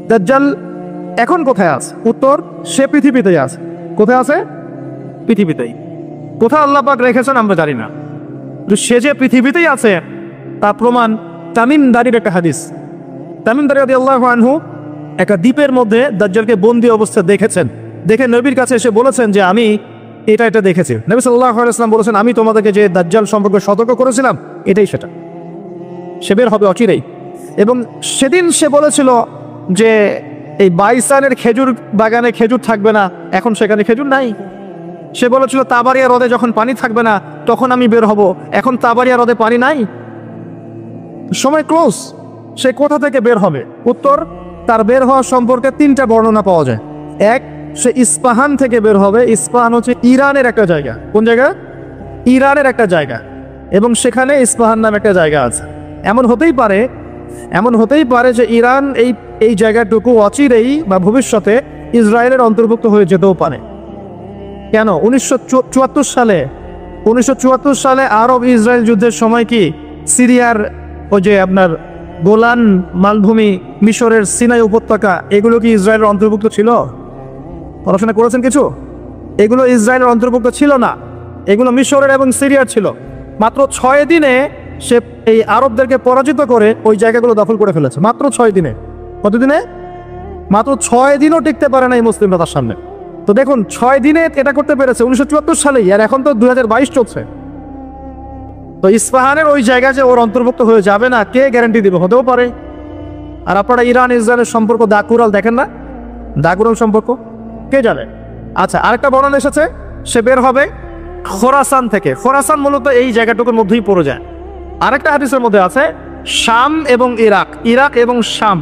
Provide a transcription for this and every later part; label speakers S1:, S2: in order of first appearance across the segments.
S1: দাজ্জাল এখন কোথায় আছে? উত্তর, সে পৃথিবীতেই আছে। কোথায় আছে? পৃথিবীতেই। কোথায় আল্লাহ পাক রেখেছেন আমরা জানি না, কিন্তু সে যে পৃথিবীতেই আছে তা প্রমাণ তামিম দারির একটা হাদিস। তামিম দারি রাদিয়াল্লাহু আনহু একটা দ্বীপের মধ্যে দাজ্জালকে বন্দী অবস্থায় দেখেছেন। দেখে নবীর কাছে এসে বলেছেন যে আমি এটা দেখেছি। নবী সাল্লাল্লাহু আলাইহি ওয়াসাল্লাম বলেছেন, আমি তোমাদেরকে যে দাজ্জাল সম্পর্কে সতর্ক করেছিলাম এটাই সেটা, সে বের হবে অচিরেই। এবং সেদিন সে বলেছিল যে এই বাইসানের খেজুর বাগানে খেজুর থাকবে না, এখন সেখানে খেজুর নাই। সে বলেছিল তাবারিয়া হ্রদে যখন পানি থাকবে না তখন আমি বের হব, এখন তাবারিয়া হ্রদে পানি নাই, সময় ক্লোজ। সে কোথা থেকে বের হবে? উত্তর, তার বের হওয়া সম্পর্কে তিনটা বর্ণনা পাওয়া যায়। এক, সে ইস্পাহান থেকে বের হবে। ইস্পাহান হচ্ছে ইরানের একটা জায়গা। কোন জায়গা? ইরানের একটা জায়গা, এবং সেখানে ইস্পাহান নামে একটা জায়গা আছে। এমন হতেই পারে যে ইরান এই জায়গাটুকু অচিরেই বা ভবিষ্যতে ইসরায়েলের অন্তর্ভুক্ত হয়ে যেতেও পারে। কেন? 1974 সালে আরব ইসরায়েল যুদ্ধের সময় কি সিরিয়ার ওই যে আপনার গোলান মালভূমি, মিশরের সিনাই উপত্যকা, এগুলো কি ইসরায়েলের অন্তর্ভুক্ত ছিল? পড়াশোনা করেছেন কিছু? এগুলো ইসরায়েলের অন্তর্ভুক্ত ছিল না, এগুলো মিশরের এবং সিরিয়ার ছিল। মাত্র 6 দিনে সে এই আরবদেরকে পরাজিত করে ওই জায়গাগুলো দখল করে ফেলেছে। মাত্র 6 দিনে। কতদিনে? মাত্র 6 দিনও টিকতে পারে না এই মুসলিমরা তার সামনে। তো দেখুন, 6 দিনে এটা করতে পেরেছে 1974 সালেই, আর এখন তো 2022 চলছে। তো ইস্পাহানের ওই জায়গা যে ওর অন্তর্ভুক্ত হয়ে যাবে না, কে গ্যারান্টি দিবে? হতেও পারে। আর আপনারা ইরান ইসরায়েলের সম্পর্ক দাকুরাল দেখেন না? দাকুরাল সম্পর্ক কে জানে? আচ্ছা, আরেকটা বর্ণনা এসেছে সে বের হবে খোরাসান থেকে। খোরাসান মূলত এই জায়গাটুকুর মধ্যেই পড়ে যায়। আরেকটা হাদিসের মধ্যে আছে শাম এবং ইরাক, ইরাক এবং শাম।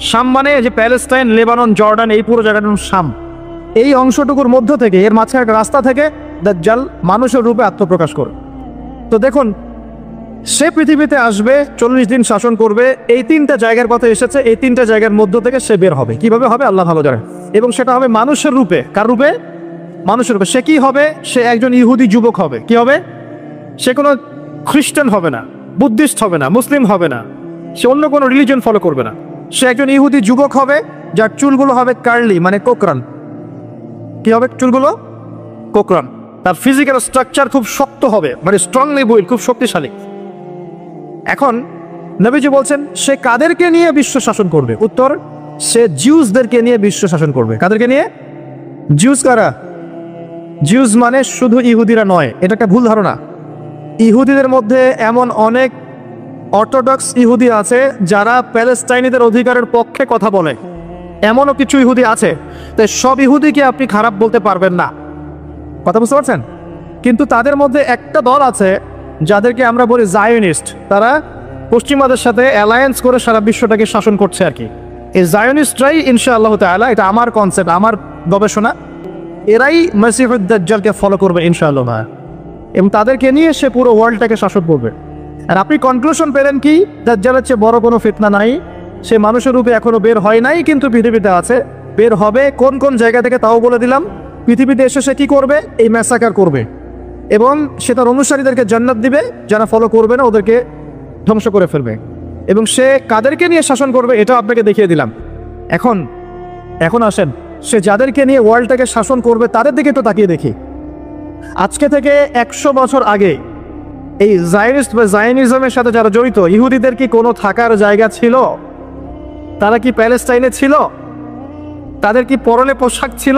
S1: শাম মানে যে প্যালেস্টাইন, লেবানন, জর্ডান, এই পুরো জায়গাটার নাম শাম। এই অংশটুকুর মধ্য থেকে, এর মাঝখানে একটা রাস্তা থেকে দাজ্জাল মানুষের রূপে আত্মপ্রকাশ করে। তো দেখুন, সে পৃথিবীতে আসবে, 40 দিন শাসন করবে। এই 3টা জায়গার কথা এসেছে, এই 3টা জায়গার মধ্য থেকে সে বের হবে। কিভাবে হবে আল্লাহ ভালো জানেন। এবং সেটা হবে মানুষের রূপে। কার রূপে? মানুষের রূপে। সে কি হবে? সে একজন ইহুদি যুবক হবে। কি হবে? সে কোনো খ্রিস্টান হবে না, বুদ্ধিস্ট হবে না, মুসলিম হবে না, সে অন্য কোনো রিলিজন ফলো করবে না। সে একজন ইহুদি যুবক হবে, যার চুলগুলো হবে কার্লি, মানে কোকরান। কি হবে? চুলগুলো কোকরান। তার ফিজিক্যাল স্ট্রাকচার খুব শক্ত হবে, মানে স্ট্রংলি বিল্ড, খুব শক্তিশালী। এখন নবীজি বলছেন সে কাদেরকে নিয়ে বিশ্ব শাসন করবে? উত্তর, সে জিউসদেরকে নিয়ে বিশ্ব শাসন করবে। কাদেরকে নিয়ে? জিউস কারা? জিউস মানে শুধু ইহুদিরা নয়, এটা একটা ভুল ধারণা। ইহুদিদের মধ্যে এমন অনেক অর্থোডক্স ইহুদি আছে যারা প্যালেস্টাইনিদের অধিকারের পক্ষে কথা বলে, এমনও কিছু ইহুদি আছে। তাই সব ইহুদিকে আপনি খারাপ বলতে পারবেন না। কথা বুঝতে পারছেন? কিন্তু তাদের মধ্যে একটা দল আছে যাদেরকে আমরা বলি জায়োনিস্ট। তারা পশ্চিমাদের সাথে অ্যালায়েন্স করে সারা বিশ্বটাকে শাসন করছে আর কি। এই জায়োনিস্টরাই ইনশাআল্লাহ তাআলা, এটা আমার কনসেপ্ট, আমার গবেষণা, এরাই মসিহুদ দাজ্জালকে ফলো করবে ইনশাআল্লাহ, এবং তাদেরকে নিয়ে সে পুরো ওয়ার্ল্ডটাকে শাসন করবে। আর আপনি কনক্লুশন পেলেন কি? দাজ্জালের চেয়ে বড় কোনো ফিতনা নাই। সে মানুষের রূপে এখনো বের হয় নাই, কিন্তু পৃথিবীতে আছে, বের হবে। কোন কোন জায়গা থেকে তাও বলে দিলাম। পৃথিবীতে এসে সে কি করবে? এই ম্যাসাকার করবে, এবং সে তার অনুসারীদেরকে জান্নাত দিবে, যারা ফলো করবে না ওদেরকে ধ্বংস করে ফেলবে। এবং সে কাদেরকে নিয়ে শাসন করবে এটাও আপনাকে দেখিয়ে দিলাম। এখন আসেন, সে যাদেরকে নিয়ে ওয়ার্ল্ডটাকে শাসন করবে তাদের দিকে তো তাকিয়ে দেখি। আজকে থেকে 100 বছর আগে এই জায়নিস্ট বা জায়নিজমের সাথে যারা জড়িত, ইহুদিদের কি কোনো থাকার জায়গা ছিল? তারা কি প্যালেস্টাইনে ছিল? তাদের কি পরনে পোশাক ছিল?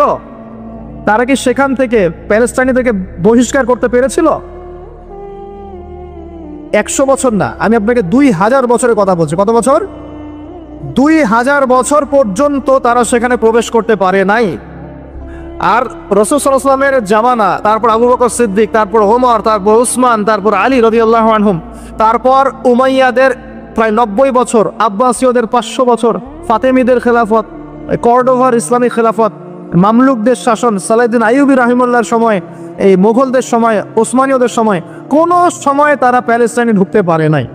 S1: তারা কি সেখান থেকে প্যালেস্টাইনিদেরকে বহিষ্কার করতে পেরেছিল? 100 বছর না, আমি আপনাকে 2000 বছরের কথা বলছি। কত বছর? 2000 বছর পর্যন্ত তারা সেখানে প্রবেশ করতে পারে নাই। আর রাসূল সাল্লাল্লাহু আলাইহি ওয়াসাল্লামের জামানা, তারপর আবু বকর সিদ্দিক, তারপর ওমর, তারপর উসমান, তারপর আলী রাদিয়াল্লাহু আনহুম, তারপর উমাইয়াদের প্রায় 90 বছর, আব্বাসীয়দের 500 বছর, ফাতেমিদের খেলাফত, কর্ডোভার ইসলামী খেলাফত, মামলুকদের শাসন, সালাউদ্দিন আইয়ুবী রাহিমাহুল্লাহর সময়, এই মুঘলদের সময়, ওসমানীয়দের সময়, কোনো সময় তারা প্যালেস্টাইনে ঢুকতে পারে নাই।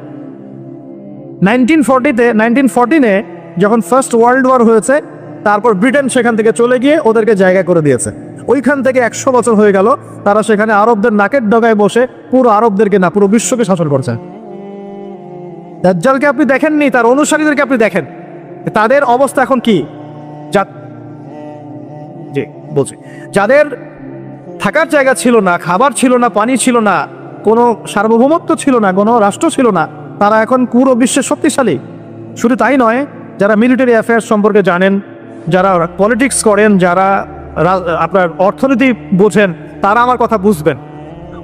S1: 1914-এ যখন ফার্স্ট ওয়ার্ল্ড ওয়ার হয়েছে, তারপর ব্রিটেন সেখান থেকে চলে গিয়ে ওদেরকে জায়গা করে দিয়েছে। ওইখান থেকে 100 বছর হয়ে গেল তারা সেখানে আরবদের নাকের ডগায় বসে পুরো আরবদেরকে না, পুরো বিশ্বকে শাসন করছে। দাজ্জালকে আপনি দেখেননি, তার অনুসারীদেরকে আপনি দেখেন। তাদের অবস্থা এখন কি? জি বলছি, যাদের থাকার জায়গা ছিল না, খাবার ছিল না, পানি ছিল না, কোনো সার্বভৌমত্ব ছিল না, কোনো রাষ্ট্র ছিল না, তারা এখন পুরো বিশ্বের শক্তিশালী। শুধু তাই নয়, যারা মিলিটারি অ্যাফেয়ার্স সম্পর্কে জানেন, যারা পলিটিক্স করেন, যারা আপনার অর্থনীতি বোঝেন, তারা আমার কথা বুঝবেন,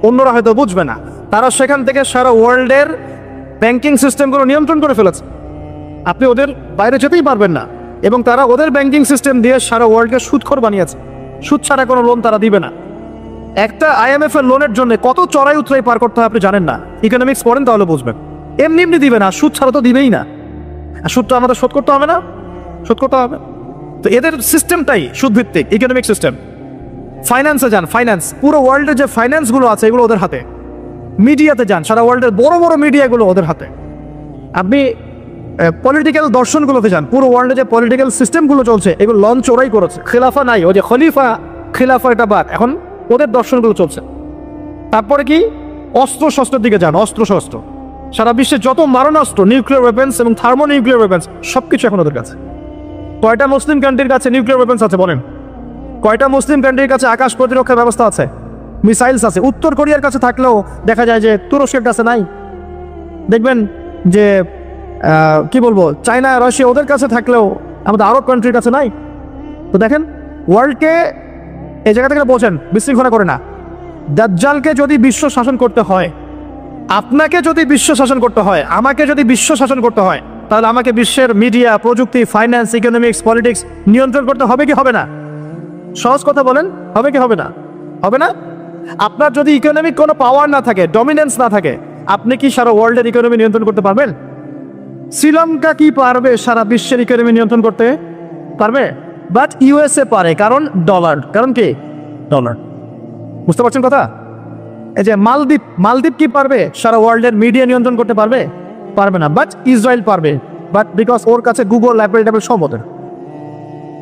S1: অন্যরা হয়তো বুঝবে না। তারা সেখান থেকে সারা ওয়ার্ল্ডের ব্যাংকিং সিস্টেমগুলো নিয়ন্ত্রণ করে ফেলেছে। আপনি ওদের বাইরে যেতেই পারবেন না। এবং তারা ওদের ব্যাংকিং সিস্টেম দিয়ে সারা ওয়ার্ল্ডকে সুদখোর বানিয়েছে। সুদ ছাড়া কোনো লোন তারা দিবে না। একটা IMF এর লোনের জন্য কত চড়াই উতরাই পার করতে হয় আপনি জানেন না। ইকোনমিক্স পড়েন তাহলে বুঝবেন। এমনি এমনি দিবে না, সুদ ছাড়া তো দিবেই না। আর সুদটা আমাদের শোধ করতে হবে না, শোধ করতে হবে। তো এদের সিস্টেমটাই সুদভিত্তিক ইকোনমিক সিস্টেম। ফাইন্যান্সে যান, ফাইন্যান্স, পুরো ওয়ার্ল্ডের যে ফাইন্যান্সগুলো আছে এগুলো ওদের হাতে। মিডিয়াতে যান, সারা ওয়ার্ল্ডের বড় বড় মিডিয়াগুলো ওদের হাতে। আপনি পলিটিক্যাল দর্শনগুলোতে যান, পুরো ওয়ার্ল্ডে যে পলিটিক্যাল সিস্টেমগুলো চলছে এগুলো লঞ্চ ওরাই করেছে। খিলাফা নাই, ওই যে খলিফা খিলাফা এটা বাদ, এখন ওদের দর্শনগুলো চলছে। তারপরে কি, অস্ত্র শস্ত্রের দিকে যান, অস্ত্র শস্ত্র, সারা বিশ্বে যত মারণাস্ত্র, নিউক্লিয়ার ওয়েপেন্স এবং থার্মো নিউক্লিয়ার ওয়েপেন্স সবকিছু এখন ওদের কাছে। কয়টা মুসলিম কান্ট্রির কাছে নিউক্লিয়ার ওয়েপেন্স আছে বলেন? কয়টা মুসলিম কান্ট্রির কাছে আকাশ প্রতিরক্ষা ব্যবস্থা আছে, মিসাইলস আছে? উত্তর কোরিয়ার কাছে থাকলেও দেখা যায় যে তুরস্কের কাছে নাই। দেখবেন যে কি বলবো, চায়না, রাশিয়া ওদের কাছে থাকলেও আমাদের আরব কান্ট্রির কাছে নাই। তো দেখেন, ওয়ার্ল্ডকে এই জায়গা থেকে বোঝেন, বিশৃঙ্খলা করে না। দাজ্জালকে যদি বিশ্ব শাসন করতে হয়, আপনাকে যদি বিশ্ব শাসন করতে হয়, আমাকে যদি বিশ্ব শাসন করতে হয়, তাহলে আমাকে বিশ্বের মিডিয়া, প্রযুক্তি, ফাইন্যান্স, ইকোনমিক্স, পলিটিক্স নিয়ন্ত্রণ করতে হবে কি হবে না? সহজ কথা বলেন, হবে কি হবে না? হবে না? আপনার যদি ইকোনমিক কোনো পাওয়ার না থাকে, ডমিনেন্স না থাকে, আপনি কি সারা ওয়ার্ল্ডের ইকোনমি নিয়ন্ত্রণ করতে পারবেন? শ্রীলঙ্কা কি পারবে সারা বিশ্বের ইকোনমি নিয়ন্ত্রণ করতে? পারবে? বাট USA পারে, কারণ ডলার। কারণ কি? ডলার। বুঝতে পারছেন কথা? এই যে মালদ্বীপ কি পারবে সারা ওয়ার্ল্ডের মিডিয়া নিয়ন্ত্রণ করতে পারবে? পারবে না। বাট ইসরায়েল পারবে, বাট বিকজ ওর কাছে গুগল, অ্যাপল সব ওদের।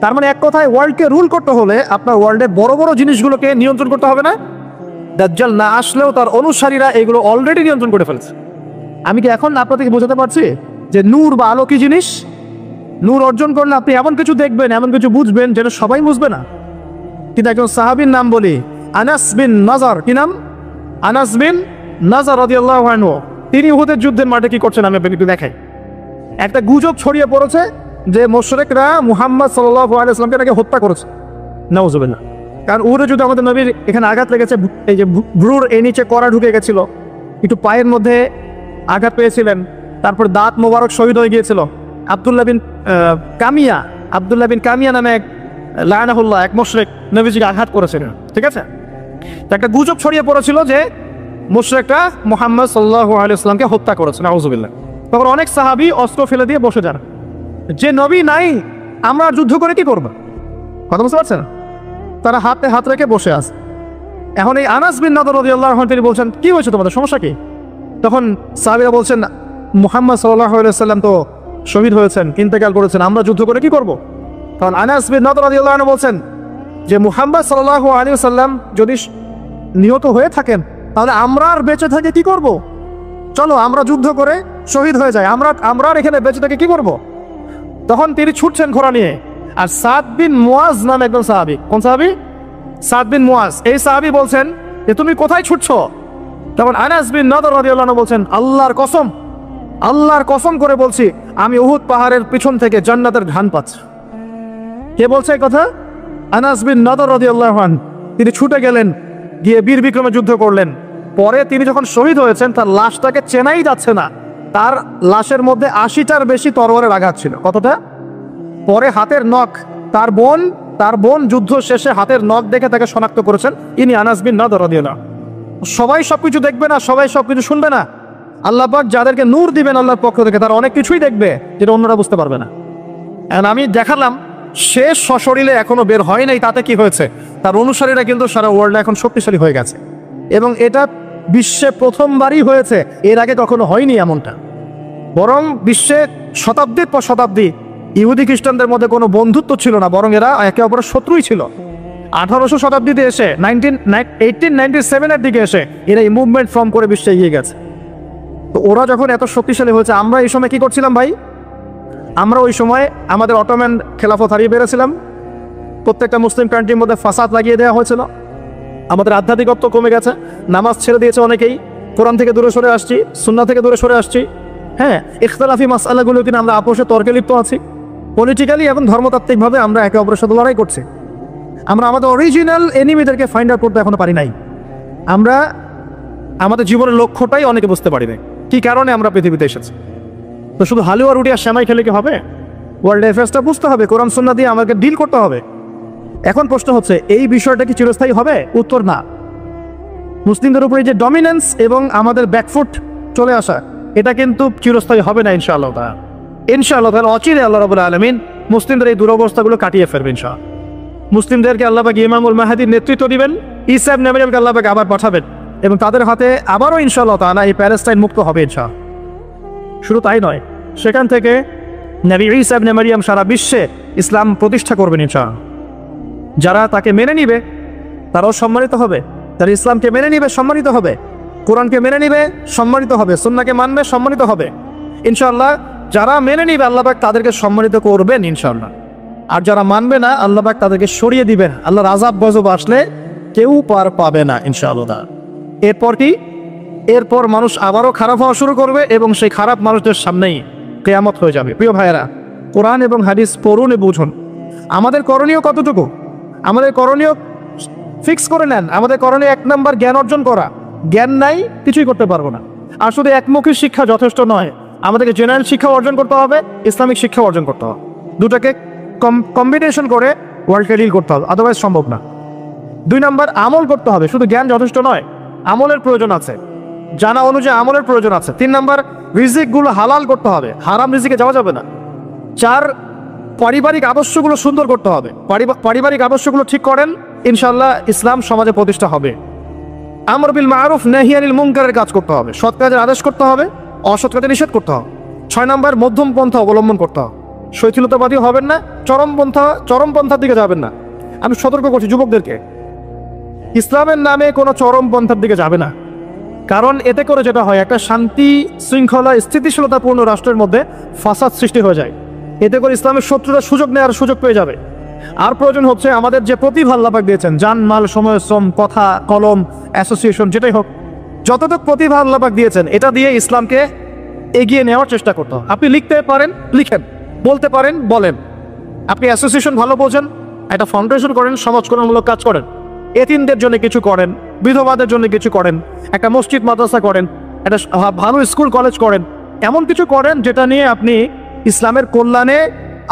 S1: তার মানে এক কথায়, ওয়ার্ল্ডকে রুল করতে হলে আপনার ওয়ার্ল্ডের বড় বড় জিনিসগুলোকে নিয়ন্ত্রণ করতে হবে না? দাজ্জাল না আসলেও তার অনুসারীরা এগুলো অলরেডি নিয়ন্ত্রণ করে ফেলছে। আমি কি এখন আপনাদেরকে বোঝাতে পারছি যে নূর বা আলো কি জিনিস? নূর অর্জন করলে আপনি এমন কিছু দেখবেন, এমন কিছু বুঝবেন যেটা সবাই বুঝবে না। কিন্তু একজন সাহাবীর নাম বলি, আনাস বিন নাজার। কি নাম? আনাস বিন নাজার রাদিয়াল্লাহু আনহু। তিনি উহুদের যুদ্ধের মাঠে কি করছেন আমি আপনাকে একটু দেখাই। একটা গুজব ছড়িয়ে পড়েছে যে মুশরিকরা মুহাম্মদ সাল্লাল্লাহু আলাইহি ওয়াসাল্লামকে নাকি হত্যা করেছে। নাউজুবিল্লাহ। কারণ উহুদের যুদ্ধে আমাদের নবীর এখানে আঘাত লেগেছে, এই যে ভ্রুর এই নিচে কড়া ঢুকে গেছিল, একটু পায়ের মধ্যে আঘাত পেয়েছিলেন, তারপর দাঁত মোবারক শহীদ হয়ে গিয়েছিল। আব্দুল্লাহ বিন কামিয়া নামে এক লায়নাহুল্লাহ, এক মুশরিক নবীজিকে আঘাত করেছিলেন। ঠিক আছে, তো একটা গুজব ছড়িয়ে পড়েছিল যে মুশরিকরা মুহাম্মদ সাল্লাল্লাহু আলাইহি ওয়াসাল্লামকে হত্যা করেছে। নাউজুবিল্লাহ। তখন অনেক সাহাবী অস্ত্র ফেলে দিয়ে বসে যান, যে নবী নাই আমরা যুদ্ধ করে কি করব? কথা বুঝতে পারছেন? তারা হাতে হাত রেখে বসে আছে। এখন এই আনাস বিন নাদর রাদিয়াল্লাহু আনহু তিনি বলছেন, কি হয়েছে তোমাদের, সমস্যা কি? তখন সাহাবীরা বলছেন, মুহাম্মদ সাল্লাল্লাহু আলাইহি ওয়াসাল্লাম তো শহীদ হয়েছেন, ইন্তেকাল করেছেন, আমরা যুদ্ধ করে কি করব? তখন আনাস বিন নাদর রাদিয়াল্লাহু আনহু বলছেন যে মুহাম্মদ সাল্লাল্লাহু আলাইহি ওয়াসাল্লাম যদি নিহত হয়ে থাকেন, তাহলে আমরা আর বেঁচে থেকে কি করব? চলো আমরা যুদ্ধ করে শহীদ হয়ে যাই, আমরা এখানে বেঁচে থেকে কি করব? তখন তিনি ছুটছেন ঘোড়া নিয়ে। আর সাদ বিন মুয়াজ নামে একজন সাহাবী। কোন সাহাবী? সাদ বিন মুয়াজ। এই সাহাবী বলছেন যে তুমি কোথায় ছুটছো? তখন আনাস বিন নাদর রাদিয়াল্লাহু আনহু বলছেন, আল্লাহর কসম করে বলছি, আমি উহুদ পাহাড়ের পিছন থেকে জান্নাতের ঘ্রাণ পাচ্ছি। কে বলছে এই কথা? আনাস বিন নাদর রাদিয়াল্লাহু আনহু। তিনি ছুটে গেলেন, গিয়ে বীর বিক্রমে যুদ্ধ করলেন। পরে তিনি যখন শহীদ হয়েছেন, তার লাশটাকে চেনাই যাচ্ছে না। তার লাশের মধ্যে 80টার বেশি তরবারের আঘাত ছিল। কতটা? পরে হাতের নখ, তার বোন যুদ্ধ শেষে হাতের নখ দেখে তাকে শনাক্ত করেছেন, ইনি আনাস বিন নাদর রাদিয়াল্লাহু আনহু। সবাই সবকিছু দেখবে না, সবাই সবকিছু শুনবে না। আল্লাহ পাক যাদেরকে নূর দিবেন আল্লাহর পক্ষ থেকে, তারা অনেক কিছুই দেখবে যেটা অন্যরা বুঝতে পারবে না। আমি দেখালাম শেষ সশরীরে এখনো বের হয় নাই, তাতে কি হয়েছে? তার অনুসারীরা কিন্তু সারা ওয়ার্ল্ডে এখন শক্তিশালী হয়ে গেছে, এবং এটা বিশ্বে প্রথমবারই হয়েছে। এর আগে কখনো হয়নি এমনটা। বরং বিশ্বে শতাব্দীর পর শতাব্দী ইহুদি খ্রিস্টানদের মধ্যে কোনো বন্ধুত্ব ছিল না, বরং এরা একে অপরের শত্রুই ছিল। 1800 শতাব্দীতে এসে 1897-এর দিকে এসে এরা এই মুভমেন্ট ফর্ম করে বিশ্বে এগিয়ে গেছে। তো ওরা যখন এত শক্তিশালী হয়েছে, আমরা এই সময় কি করছিলাম ভাই? আমরা ওই সময় আমাদের অটোম্যান খেলাফত হারিয়ে বেড়েছিলাম, প্রত্যেকটা মুসলিম কান্ট্রির মধ্যে ফাসাদ লাগিয়ে দেওয়া হয়েছিল, আমাদের আধ্যাত্মিকত্ব কমে গেছে, নামাজ ছেড়ে দিয়েছে অনেকেই, কোরআন থেকে দূরে সরে আসছি, সুন্নাহ থেকে দূরে সরে আসছি। হ্যাঁ, ইখতিলাফি মাসআলাগুলো কিনা আমরা আপোষে তর্কে লিপ্ত আছি, পলিটিক্যালি এবং ধর্মতাত্ত্বিকভাবে আমরা একে অপরের সাথে লড়াই করছি। আমরা আমাদের অরিজিনাল এনিমিদেরকে ফাইন্ড আউট করতে এখনো পারি নাই। আমরা আমাদের জীবনের লক্ষ্যটাই অনেকে বুঝতে পারি নাই, কী কারণে আমরা পৃথিবীতে এসেছি। তো শুধু হালুয়া রুটি আর সেমাই খেলে কি হবে? ওয়ার্ল্ড অ্যাফেয়ার্সটা বুঝতে হবে, কোরআন সুন্নাহ দিয়ে আমাকে ডিল করতে হবে। এখন প্রশ্ন হচ্ছে, এই বিষয়টা কি চিরস্থায়ী হবে? উত্তর না। মুসলিমদের উপরে যে ডমিনেন্স এবং আমাদের ব্যাকফুট চলে আসা, এটা কিন্তু চিরস্থায়ী হবে না ইনশাআল্লাহ। ইনশাআল্লাহ তাআলা অচিরে আল্লাহ রাব্বুল আলামিন মুসলিমদের এই দুরবস্থাগুলো কাটিয়ে ফেলবেন ইনশাআল্লাহ। মুসলিমদেরকে আল্লাহ পাক ইমামুল মাহদীর নেতৃত্ব দিবেন, ঈসা ইবনে মারইয়ামকে আল্লাহ পাক আবার পাঠাবেন এবং তাদের হাতে আবারও ইনশাআল্লাহ তাআলা এই প্যালেস্টাইন মুক্ত হবে ইনশাআল্লাহ। শুধু তাই নয়, সেখান থেকে নবী ঈসা ইবনে মারইয়াম সারা বিশ্বে ইসলাম প্রতিষ্ঠা করবেন ইনশাআল্লাহ। যারা তাকে মেনে নিবে তারাও সম্মানিত হবে, যারা ইসলামকে মেনে নিবে সম্মানিত হবে, কোরআনকে মেনে নিবে সম্মানিত হবে, সুন্নাহকে মানবে সম্মানিত হবে ইনশাআল্লাহ। যারা মেনে নিবে আল্লাহ পাক তাদেরকে সম্মানিত করবেন ইনশাআল্লাহ, আর যারা মানবে না আল্লাহ পাক তাদেরকে সরিয়ে দিবেন। আল্লাহর আযাব গজব আসলে কেউ পার পাবে না ইনশাআল্লাহ। এরপর কি? এরপর মানুষ আবারও খারাপ হওয়া শুরু করবে এবং সেই খারাপ মানুষদের সামনেই কিয়ামত হয়ে যাবে। প্রিয় ভাইয়েরা, কোরআন এবং হাদিস পড়ুন এবং বুঝুন। আমাদের করণীয় কতটুকু? আমাদের করণীয় ফিক্স করে নেন। আমাদের করণীয় 1 নম্বর জ্ঞান অর্জন করা। জ্ঞান নাই, কিছুই করতে পারবো না। আর শুধু একমুখী শিক্ষা যথেষ্ট নয়, আমাদেরকে জেনারেল শিক্ষা অর্জন করতে হবে, ইসলামিক শিক্ষা অর্জন করতে হবে। দুটাকে কম্বিনেশন করে ওয়ার্ল্ডকে ডিল করতে হবে, আদারওয়াইজ সম্ভব না। 2 নম্বর আমল করতে হবে, শুধু জ্ঞান যথেষ্ট নয়, আমলের প্রয়োজন আছে, জানা অনুযায়ী আমলের প্রয়োজন আছে। 3 নম্বর রিজিকগুলো হালাল করতে হবে, হারাম রিজিকে যাওয়া যাবে না। 4 পারিবারিক আদর্শগুলো সুন্দর করতে হবে, পারিবারিক আদর্শগুলো ঠিক করেন, ইনশাআল্লাহ ইসলাম সমাজে প্রতিষ্ঠা হবে। আমর বিল মারুফ নাহি আনিল মুনকারের কাজ করতে হবে, সৎ কাজের আদেশ করতে হবে, অসৎ কাজে নিষেধ করতে হবে। 6 নম্বর মধ্যম পন্থা অবলম্বন করতে হবে, শৈথিলতাবাদী হবেন না, চরমপন্থার দিকে যাবেন না। আমি সতর্ক করছি যুবকদেরকে, ইসলামের নামে কোনো চরমপন্থার দিকে যাবে না। কারণ এতে করে যেটা হয়, একটা শান্তি শৃঙ্খলা স্থিতিশীলতাপূর্ণ রাষ্ট্রের মধ্যে ফাসাদ সৃষ্টি হয়ে যায়। এতে করে ইসলামের শত্রুরা সুযোগ নেওয়ার সুযোগ পেয়ে যাবে। আর প্রয়োজন হচ্ছে আমাদের যে প্রতিভা আল্লাহ পাক দিয়েছেন, জান মাল সময় শ্রম কথা কলম অ্যাসোসিয়েশন যেটাই হোক, যতটুকু প্রতিভা আল্লাহ পাক দিয়েছেন এটা দিয়ে ইসলামকে এগিয়ে নেওয়ার চেষ্টা করতে হবে। আপনি লিখতে পারেন লিখেন, বলতে পারেন বলেন, আপনি অ্যাসোসিয়েশন ভালো বোঝেন, একটা ফাউন্ডেশন করেন, সমাজ কল্যাণমূলক কাজ করেন, এতিমদের জন্য কিছু করেন, বিধবাদের জন্য কিছু করেন, একটা মসজিদ মাদ্রাসা করেন, একটা ভালো স্কুল কলেজ করেন, এমন কিছু করেন যেটা নিয়ে আপনি ইসলামের কল্যাণে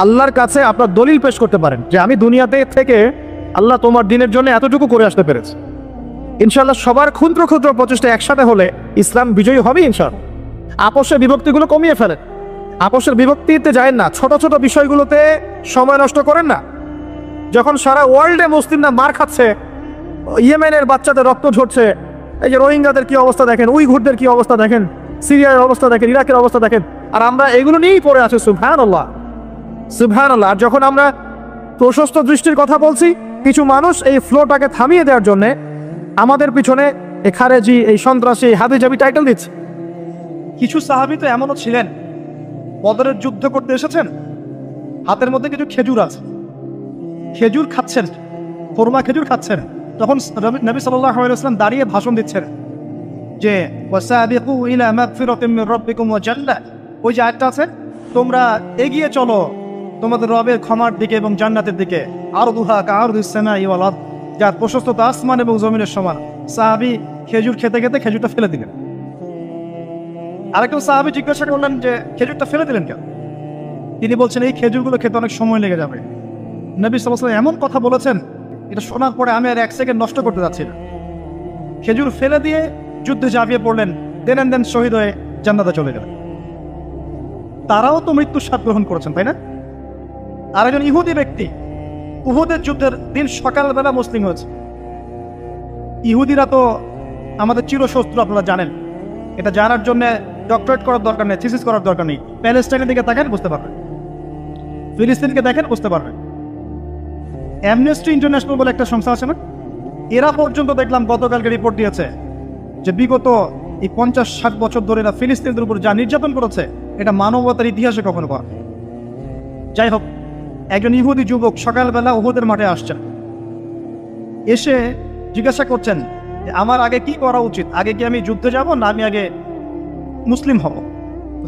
S1: আল্লাহর কাছে আপনার দলিল পেশ করতে পারেন যে আমি দুনিয়াতে থেকে আল্লাহ তোমার দিনের জন্য এতটুকু করে আসতে পেরেছি। ইনশাআল্লাহ সবার ক্ষুদ্র ক্ষুদ্র প্রচেষ্টা একসাথে হলে ইসলাম বিজয়ী হবে ইনশাআল্লাহ। আপোষের বিভক্তিগুলো কমিয়ে ফেলেন, আপোষের বিভক্তিতে যায় না, ছোট ছোট বিষয়গুলোতে সময় নষ্ট করেন না। যখন সারা ওয়ার্ল্ডে মুসলিমরা মার খাচ্ছে, ইয়েমেনের বাচ্চাদের রক্ত ঝরছে, এই যে রোহিঙ্গাদের কি অবস্থা দেখেন, উইঘুরদের কি অবস্থা দেখেন, সিরিয়ার অবস্থা দেখেন, ইরাকের অবস্থা দেখেন, আর আমরা এগুলো নিয়েই পড়ে আছি। সুবহানাল্লাহ সুবহানাল্লাহ। আর যখন আমরা প্রশস্ত দৃষ্টির কথা বলছি, কিছু মানুষ এই ফ্লোটাকে থামিয়ে দেওয়ার জন্য আমাদের পিছনে এই খারেজি, এই সন্ত্রাসী, হাবিজাবি টাইটেল দিচ্ছে। কিছু সাহাবী তো এমনও ছিলেন, বদরের যুদ্ধ করতে এসেছেন, হাতের মধ্যে কিছু খেজুর আছে, খেজুর খাচ্ছেন, কোরমা খেজুর খাচ্ছেন। তখন নবী সাল্লাল্লাহু আলাইহি ওয়াসাল্লাম দাঁড়িয়ে ভাষণ দিচ্ছেন যে ওয়াসাবিকু ইলা মাগফিরাতিম মির রাব্বিকুম ওয়া জান্নাহ। ওই যে আয়াতটা আছে, তোমরা এগিয়ে চলো তোমাদের রবের ক্ষমার দিকে এবং জান্নাতের দিকে। আরদুহা কাআরদিস সামাই ওয়াল আরদ, যার প্রশস্ততা আসমান এবং জমিনের সমান। সাহাবী খেজুর খেতে খেতে খেজুরটা ফেলে দিলেন। আরেকজন সাহাবী জিজ্ঞাসা করলেন যে খেজুরটা ফেলে দিলেন কেন? তিনি বলছেন এই খেজুরগুলো খেতে অনেক সময় লেগে যাবে। নবী সাল্লাল্লাহু আলাইহি ওয়াসাল্লাম এমন কথা বলেছেন, এটা শোনার পরে আমি আর 1 সেকেন্ড নষ্ট করতে যাচ্ছি না। খেজুর ফেলে দিয়ে যুদ্ধে ঝাঁপিয়ে পড়লেন, দেন শহীদ হয়ে জান্নাতে চলে গেলেন। তারাও তো মৃত্যুর স্বাদ গ্রহণ করেছেন, তাই না? আর একজন ইহুদি ব্যক্তি উহুদের যুদ্ধের দিন সকালবেলা মুসলিম হয়েছে। ইহুদিরা তো আমাদের চিরশত্রু, আপনারা জানেন। এটা জানার জন্য ডক্টরেট করার দরকার নেই, থিসিস করার দরকার নেই। প্যালেস্টাইনের দিকে তাকান বুঝতে পারবেন, ফিলিস্তিনকে দেখেন বুঝতে পারবেন। অ্যামনেস্টি ইন্টারন্যাশনাল বলে একটা সংস্থা আছে না, এরা পর্যন্ত দেখলাম গতকালকে রিপোর্ট দিয়েছে যে বিগত এই 50-60 বছর ধরে এরা ফিলিস্তিনদের উপর যা নির্যাতন করেছে, এটা মানবতার ইতিহাসে কখনো করা।
S2: যাই হোক, একজন ইহুদি যুবক সকালবেলা উহুদের মাঠে আসছেন, এসে জিজ্ঞাসা করছেন আমার আগে কি করা উচিত, আগে কি আমি যুদ্ধে যাব না আমি আগে মুসলিম হব?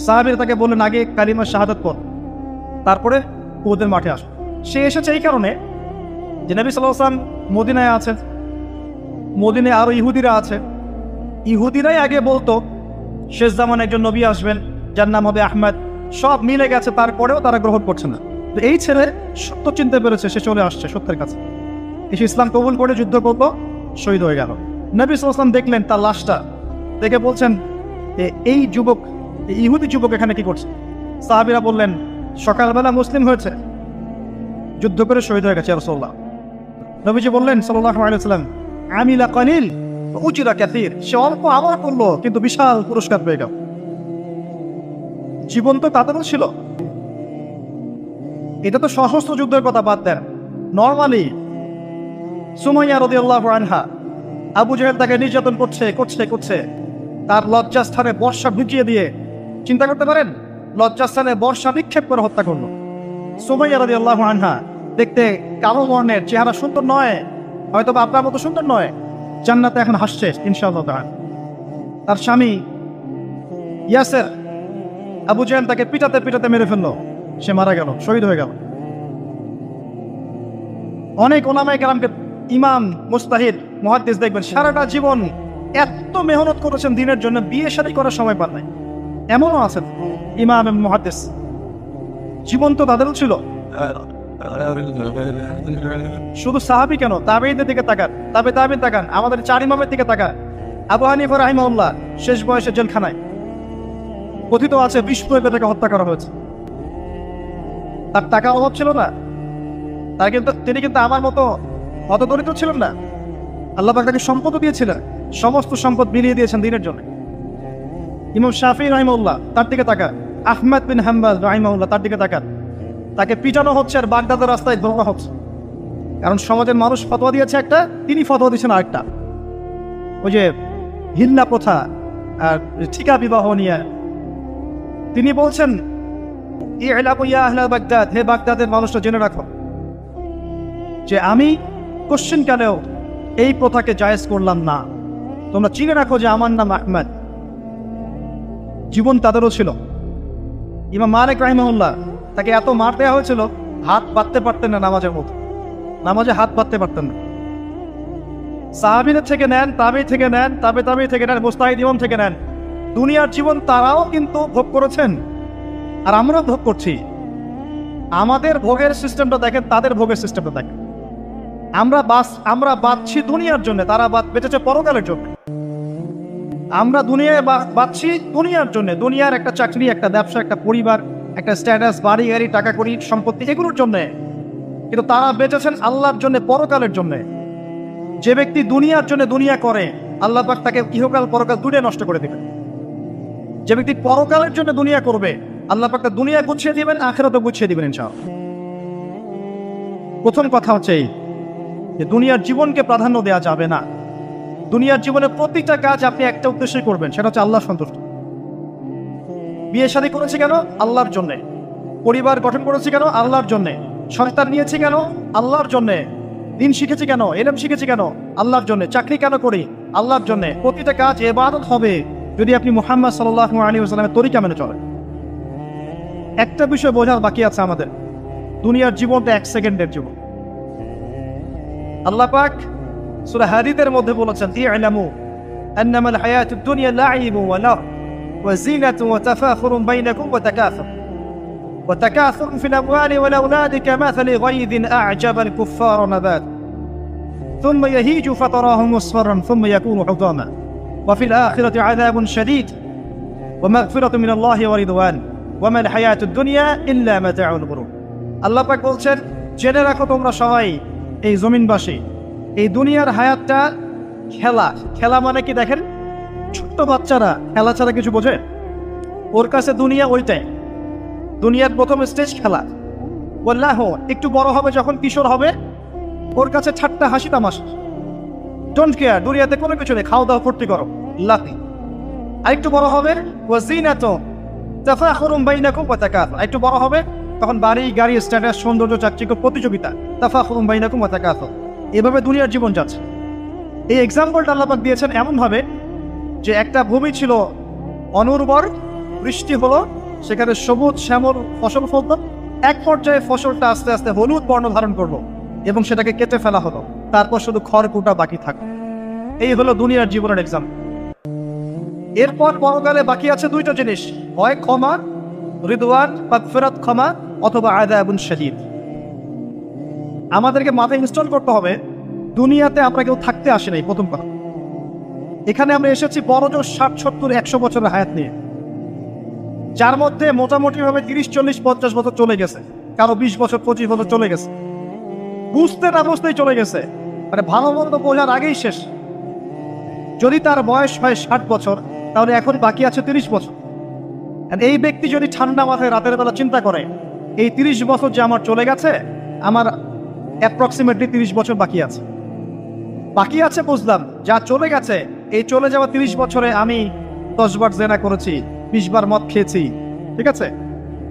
S2: সাহাবীরা তাকে বললেন আগে কালিমা শাহাদাত পড়, তারপরে উহুদের মাঠে আস। সে এসেছে এই কারণে যে নবী সাল্লাল্লাহু আলাইহি ওয়াসাল্লাম মদিনায় আছেন, মদিনায় আরো ইহুদিরা আছে, ইহুদিরাই আগে বলতো শেষ জামানে একজন নবী আসবেন যার নাম হবে আহমদ, সব মিলে গেছে, তারপরেও তারা গ্রহণ করছে না। তো এই ছেলে সত্য চিনতে পেরেছে, সে চলে আসছে সত্যের কাছে, এসে ইসলাম কবুল করে যুদ্ধ করলো, শহীদ হয়ে গেল। নবী সাল্লাল্লাহু আলাইহি ওয়াসাল্লাম দেখলেন তার লাশটা, দেখে বলছেন এই যুবক, এই ইহুদি যুবক এখানে কি করছে? সাহাবীরা বললেন সকালবেলা মুসলিম হয়েছে, যুদ্ধ করে শহীদ হয়ে গেছে ইয়া রাসূলুল্লাহ। নবীজি বললেন সাল্লাল্লাহু আলাইহি ওয়াসাল্লাম আমিলা কালিল উজরা কাসীর, সে অল্প আমল করলো কিন্তু বিশাল পুরস্কার পেয়ে গেল। জীবন তো তাদেরও ছিল। এটা তো সশস্ত্র যুদ্ধের কথা বাদ দেন, নর্মালি সুমাইয়া রাদিয়াল্লাহু আনহা, আবু জাহেল তাকে নির্যাতন করছে, তার লজ্জাস্থানে বর্ষা ঢুকিয়ে দিয়ে, চিন্তা করতে পারেন, লজ্জাস্থানে বর্ষা নিক্ষেপ করে হত্যা করলো। সুমাইয়া রাদিয়াল্লাহু আনহা দেখতে কালো বর্ণের, চেহারা সুন্দর নয়, হয়তো বা আপনার মতো সুন্দর নয়, জান্নাতে এখন হাসছে ইনশাআল্লাহ তাআলা। তার স্বামী ইয়াসের, আবু জাহেল তাকে পিটাতে মেরে ফেললো, সে মারা গেল, শহীদ হয়ে গেল। অনেক ওলামায়ে কেরামকে, ইমাম, মুজতাহিদ, মুহাদ্দিস দেখবেন সারাটা জীবন এত মেহনত করেছেন দ্বীনের জন্য, বিয়ে শাদী করার সময় পান নাই, এমনও আছেন ইমাম এবং মুহাদ্দিস। জীবন তো তাদেরও ছিল। শুধু সাহাবী কেন, তাবেঈদের দিকে তাকান, তাবেঈন তাকান, আমাদের চার ইমামের দিকে তাকান। আবু হানিফা রাহিমাহুল্লাহ শেষ বয়সে জেলখানায়, কথিত আছে বিষ প্রয়োগে তাকে হত্যা করা হয়েছে। তার টাকা অভাব ছিল না, তিনি কিন্তু আমার মতো হতদরিদ্র ছিলেন না। আল্লাহ পাক তাকে সম্পদও দিয়েছিলেন, সমস্ত সম্পদ বিলিয়ে দিয়েছেন দ্বীনের জন্য। ইমাম শাফিঈ রাহিমাহুল্লাহ তার দিকে তাকান, আহমদ বিন হাম্বল রাহিমাহুল্লাহ তার দিকে তাকান, তাকে পিটানো হচ্ছে আর বাগদাদের রাস্তায় ধরা হচ্ছে, কারণ সমাজের মানুষ ফতোয়া দিয়েছে একটা, তিনি ফতোয়া দিয়েছেন আরেকটা। ওই যে হিল্লা প্রথা আর ঠিকা বিবাহ নিয়ে তিনি বলছেন ই'লামু ইয়া আহলা বাগদাদ, হে বাগদাদের মানুষরা জেনে রাখো যে আমি কোশ্চেন কালেও এই প্রথাকে জায়েজ করলাম না, তোমরা চিনে রাখো যে আমার নাম আহমদ। জীবন তাদেরও ছিল। ইমাম মালিক রাহিমাহুল্লাহ, তাকে এত মার দেওয়া হয়েছিল, হাত বাঁধতে পারতেন না নামাজের মতো, নামাজে হাত বাঁধতে পারতেন না। সাহাবীদের থেকে নেন, তাবেঈ থেকে নেন, তাবেঈ থেকে নেন, মুজতাহিদ ইমাম থেকে নেন, দুনিয়ার জীবন তারাও কিন্তু ভোগ করেছেন আর আমরাও ভোগ করছি। আমাদের ভোগের সিস্টেমটা দেখেন, তাদের ভোগের সিস্টেমটা দেখেন। আমরা বাঁচছি দুনিয়ার জন্য, তারা বেঁচেছে পরকালের জন্য। আমরা দুনিয়ায় বাঁচছি দুনিয়ার জন্য, দুনিয়ার একটা চাকরি, একটা ব্যবসা, একটা পরিবার, একটা স্ট্যাটাস, বাড়ি গাড়ি, টাকা কড়ি, সম্পত্তি, এগুলোর জন্য। কিন্তু তারা বেঁচেছেন আল্লাহর জন্য, পরকালের জন্য। যে ব্যক্তি দুনিয়ার জন্য দুনিয়া করে, আল্লাহ পাক তাকে ইহকাল পরকাল দুটোই নষ্ট করে দেবেন। যে ব্যক্তি পরকালের জন্য দুনিয়া করবে, আল্লাহ পাক তার দুনিয়া গুছিয়ে দিবেন, আখিরাতও গুছিয়ে দিবেন ইনশাআল্লাহ। প্রথম কথা হচ্ছে এই যে দুনিয়ার জীবনকে প্রাধান্য দেওয়া যাবে না। দুনিয়ার জীবনে প্রতিটা কাজ আপনি একটা উদ্দেশ্যে করবেন, সেটা হচ্ছে আল্লাহ সন্তুষ্ট। বিয়ে শাদী করেছি কেন? আল্লাহর জন্যে। পরিবার গঠন করেছি কেন? আল্লাহর জন্যে। সন্তান নিয়েছি কেন? আল্লাহর জন্যে। দিন শিখেছি কেন? ইলম শিখেছি কেন? আল্লাহর জন্যে। চাকরি কেন করি? আল্লাহর জন্যে। প্রতিটা কাজ ইবাদত হবে যদি আপনি মুহাম্মদ সাল্লাল্লাহু আলাইহি ওয়াসাল্লামের তরিকা মেনে চলেন। একটা বিষয় বোঝার বাকি আছে আমাদের, দুনিয়ার জীবনটা 1 সেকেন্ডের জীবন। আল্লাহ পাক সূরা হাদীদের মধ্যে বলেছেন ই'লামু আন্নামাল হায়াতুদ দুনিয়া লা'iবun ওয়া লাহু ওয়া জিনাতুন ওয়া তাফাখুরুন বাইনাকুম ওয়া তাকাসুরুন ফিল আমওয়ালি ওয়াল আওলাদি কামাসালি গায়যিন আ'জাবাল কুফফারা নাবাত থুম্মা ইয়াহিজু ফাতারাহু মুসফাররান থুম্মা ইয়াকুনু হুতামা ওয়া ফিল আখিরাতি আযাবুন শাদীদ ওয়া মাগফিরাতুন মিনাল্লাহি ওয়া রিদওয়ান ওয়া মাল হায়াতুদ দুনিয়া ইল্লা মাতাউল গুরুর। আল্লাহ পাক বলছেন, জেনে রাখো তোমরা সবাই, এই জমিনবাসী, এই দুনিয়ার হায়াতটা খেলা। খেলা মানে কি দেখেন, ছোট্ট বাচ্চারা খেলা ছাড়া কিছু বোঝে? ওর কাছে দুনিয়া ওইটাই। দুনিয়ার প্রথম স্টেজ খেলা। ওয়াল্লাহ, একটু বড় হবে যখন, কিশোর হবে, ওর কাছে ঠাট্টা হাসি তামাশা, ডোন্ট কেয়ার, দুনিয়াতে কোনো কিছু নেই, খাওয়া দাওয়া ফুর্তি করো, লাফি। আর একটু বড় হবে ওয়াজিনাতুন তাফাখুরুন বাইনাকুম ওয়া তাকাসুর, একটু বড় হবে তখন বাড়ি গাড়ি স্ট্যাটাস সৌন্দর্য চাকচিক্য প্রতিযোগিতা তাফাখুরুম বাইনাকুম ওয়া তাকাসুর, এভাবে দুনিয়ার জীবন যাচ্ছে। এই এক্সাম্পলটা আল্লাহ পাক দিয়েছেন এমনভাবে যে একটা ভূমি ছিল অনুর্বর, বৃষ্টি হলো, সেখানে সবুজ শ্যামল ফসল ফলত, এক পর্যায়ে ফসলটা আস্তে আস্তে হলুদ বর্ণ ধারণ করলো এবং সেটাকে কেটে ফেলা হলো, তারপর শুধু খড়কুটা বাকি থাকলো। এই হলো দুনিয়ার জীবনের এক্সাম্পল। এরপর পরকালে বাকি আছে দুইটা জিনিস, হয় ক্ষমা, রিদওয়ান মাগফিরাত ক্ষমা, অথবা আযাবুন শাদীদ। আমাদেরকে মাথায় ইনস্টল করতে হবে দুনিয়াতে আমরা কেউ থাকতে আসি নাই। প্রথম কথা, এখানে আমরা এসেছি বড়জোর 60, 70, 100 বছরের হায়াত নিয়ে, যার মধ্যে মোটামুটি ভাবে 30, 40, 50 বছর চলে গেছে, কারো 20 বছর 25 বছর চলে গেছে, বুঝতে না বুঝতেই চলে গেছে, মানে ভালো মন্দ বোঝার আগেই শেষ। যদি তার বয়স হয় 60 বছর, তাহলে এখন বাকি আছে 30 বছর। আর এই ব্যক্তি যদি ঠান্ডা মাথায় রাতের বেলা চিন্তা করে এই 30 বছর যে আমার চলে গেছে, আমার অ্যাপ্রক্সিমেটলি 30 বছর বাকি আছে। বাকি আছে বুঝলাম, যা চলে গেছে, এই চলে যাওয়া 30 বছরে আমি 10 বার জেনা করেছি, 20 বার মদ খেয়েছি, ঠিক আছে,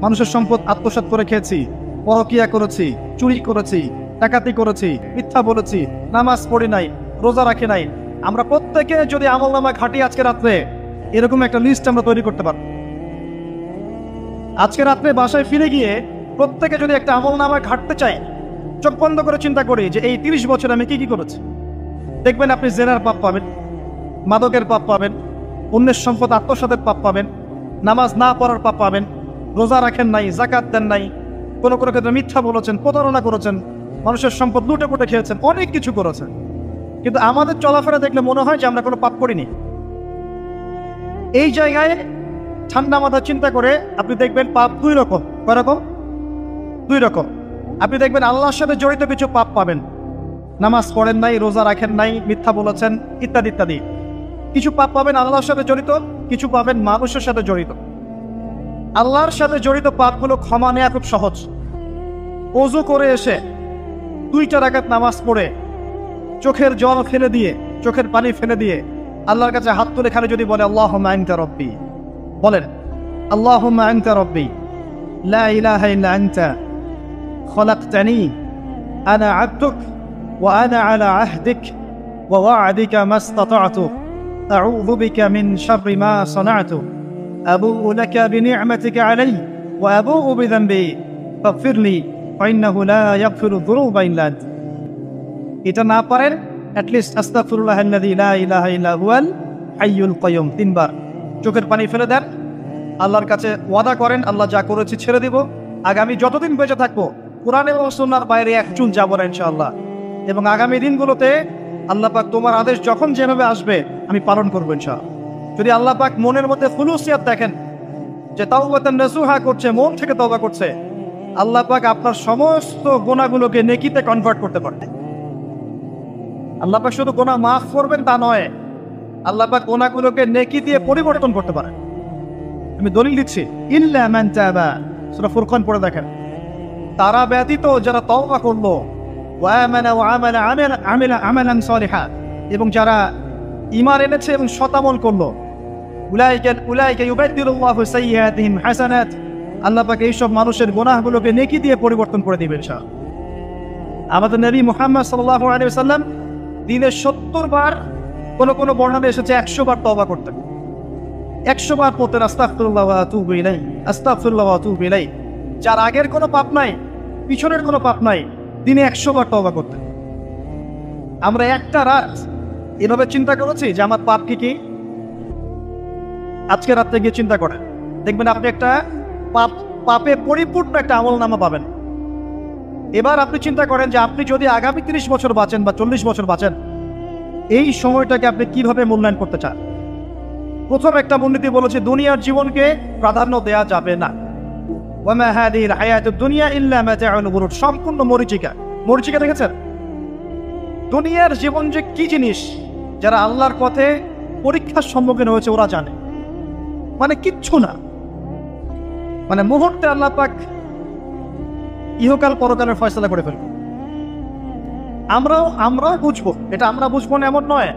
S2: মানুষের সম্পদ আত্মসাৎ করে খেয়েছি, পরকিয়া করেছি, চুরি করেছি, ডাকাতি করেছি, মিথ্যা বলেছি, নামাজ পড়ি নাই, রোজা রাখি নাই। আমরা প্রত্যেকে যদি আমলনামা ঘাটি আজকে রাত্রে, এরকম একটা লিস্ট আমরা তৈরি করতে পারব। আজকে রাত্রে বাসায় ফিরে গিয়ে প্রত্যেকে যদি একটা আমলনামা ঘাটতে চাই, চোখ বন্ধ করে চিন্তা করি যে এই 30 বছর আমি কি কি করেছি, দেখবেন আপনি জেনার পাপ পাবেন, মাদকের পাপ পাবেন, অন্যের সম্পদ আত্মসাতের পাপ পাবেন, নামাজ না পড়ার পাপ পাবেন, রোজা রাখেন নাই, জাকাত দেন নাই, কোনো কোনো ক্ষেত্রে মিথ্যা বলেছেন, প্রতারণা করেছেন, মানুষের সম্পদ লুটে পুটে খেয়েছেন, অনেক কিছু করেছেন। কিন্তু আমাদের চলাফেরা দেখলে মনে হয় যে আমরা কোনো পাপ করিনি। এই জায়গায় ঠান্ডা মাথা চিন্তা করে আপনি দেখবেন পাপ দুই রকম। কয় রকম? দুই রকম। আপনি দেখবেন আল্লাহর সাথে জড়িত কিছু পাপ পাবেন, নামাজ পড়েন নাই, রোজা রাখেন নাই, মিথ্যা বলেছেন, ইত্যাদি ইত্যাদি। কিছু পাপ পাবেন আল্লাহর সাথে জড়িত, কিছু পাবেন মানুষের সাথে জড়িত। আল্লাহর সাথে জড়িত পাপগুলো ক্ষমা নেওয়া খুব সহজ। ওযু করে এসে 2 রাকাত নামাজ পড়ে চোখের জল ফেলে দিয়ে, চোখের পানি ফেলে দিয়ে আল্লাহর কাছে হাত তুলে খালি যদি বলে আল্লাহুম্মা আনতা রাব্বি, বলেন আল্লাহুম্মা আনতা রাব্বি লা ইলাহা ইল্লা আনতা খলাকতানি আনা আবদুক ওয়া আনা আলা আহদিক ওয়া ওয়া'দিকা মাস্তাতা'তু আউযু বিকা মিন শাররি মা সানা'তু আবু'ু লাকা বিনি'মাতিকা আলাইয়া ওয়া আবু'ু বিযানবি ফাগফিরলি ফাইন্নাহু লা ইয়াগফিরু যুনুবা ইল্লা আনতা। এটা না পারেন অ্যাটলিস্ট আস্তাগফিরুল্লাহাল্লাযী লা ইলাহা ইল্লা হুয়াল হাইয়ুল কাইয়ুম 3 বার চোখের পানি ফেলে দেন, আল্লাহর কাছে ওয়াদা করেন আল্লাহ যা করেছি ছেড়ে দিব, আগামী যতদিন বেঁচে থাকবো কোরআন এবং সুন্নাহর বাইরে এক চুল যাব না ইনশাআল্লাহ। এবং আগামী দিনগুলোতে আল্লাহ পাক তোমার আদেশ যখন যেভাবে আসবে আমি পালন করবো ইনশাআল্লাহ। যদি আল্লাহ পাক মনের মধ্যে খুলুসিয়াত দেখেন যে তাওবাতান নাসুহা করছে, মন থেকে তওবা করছে, আল্লাহ পাক আপনার সমস্ত গুনাহগুলোকে নেকিতে কনভার্ট করতে পারে। আল্লাহ পাক শুধু গুনাহ মাফ করবেন তা নয়, আল্লাহ পাক গুনাহগুলোকে নেকি দিয়ে পরিবর্তন করতে পারেন। আমি দলিল দিচ্ছি, ইল্লা মান তাবা, সূরা ফুরকান পড়ে দেখেন, তারা ব্যতীত যারা তওবা করলো, ওয়া আমানা ওয়া আমিলা আমালান সালিহা, এবং যারা ঈমান এনেছে এবং সৎ আমল করলো, উলাইকা ইউবাদদিলুল্লাহু সাইয়্যাতিহিম হাসানাত, আল্লাহ পাক এইসব মানুষের গুনাহগুলোকে নেকি দিয়ে পরিবর্তন করে দিবেন ইনশাআল্লাহ। আমাদের নবী মুহাম্মদ সাল্লাল্লাহু আলাইহি ওয়াসাল্লাম দিনে 70 বার, কোন কোন বর্ণনায় এসেছে 100 বার তওবা করতেন। 100 বার পড়তেন আস্তাগফিরুল্লাহ ওয়া আতুবু ইলাইহি, আস্তাগফিরুল্লাহ ওয়া আতুবু ইলাইহি। যার আগের কোনো পাপ নাই, পিছনের কোনো পাপ নাই, দিনে 100 বার তওবা করতেন। আমরা একটা রাত এভাবে চিন্তা করেছি যে আমার পাপ কি কি। আজকে রাতে গিয়ে চিন্তা করেন, দেখবেন আপনি একটা পাপে পরিপূর্ণ একটা আমলনামা পাবেন। এবার আপনি চিন্তা করেন যে আপনি যদি আগামী 30 বছর বাঁচেন বা 40 বছর বাঁচেন, এই সময়টাকে আপনি কিভাবে মূল্যায়ন করতে চান। প্রথম একটা মূলনীতি বলেছে দুনিয়ার জীবনকে প্রাধান্য দেয়া যাবে না। ওয়া মা হাদিহিল হায়াতুদ দুনিয়া ইল্লা মাতাউল গুরুর, সম্পূর্ণ মরীচিকা। মরীচিকা দেখেছেন? দুনিয়ার জীবন যে কি জিনিস, যারা আল্লাহর পথে পরীক্ষার সম্মুখীন হয়েছে ওরা জানে। মানে কিচ্ছু না, মানে মুহূর্তে আল্লাহ পাক ইহকাল পরকালের ফয়সালা করে ফেলবে। আমরাও বুঝবো, এটা আমরা বুঝবো না এমন নয়।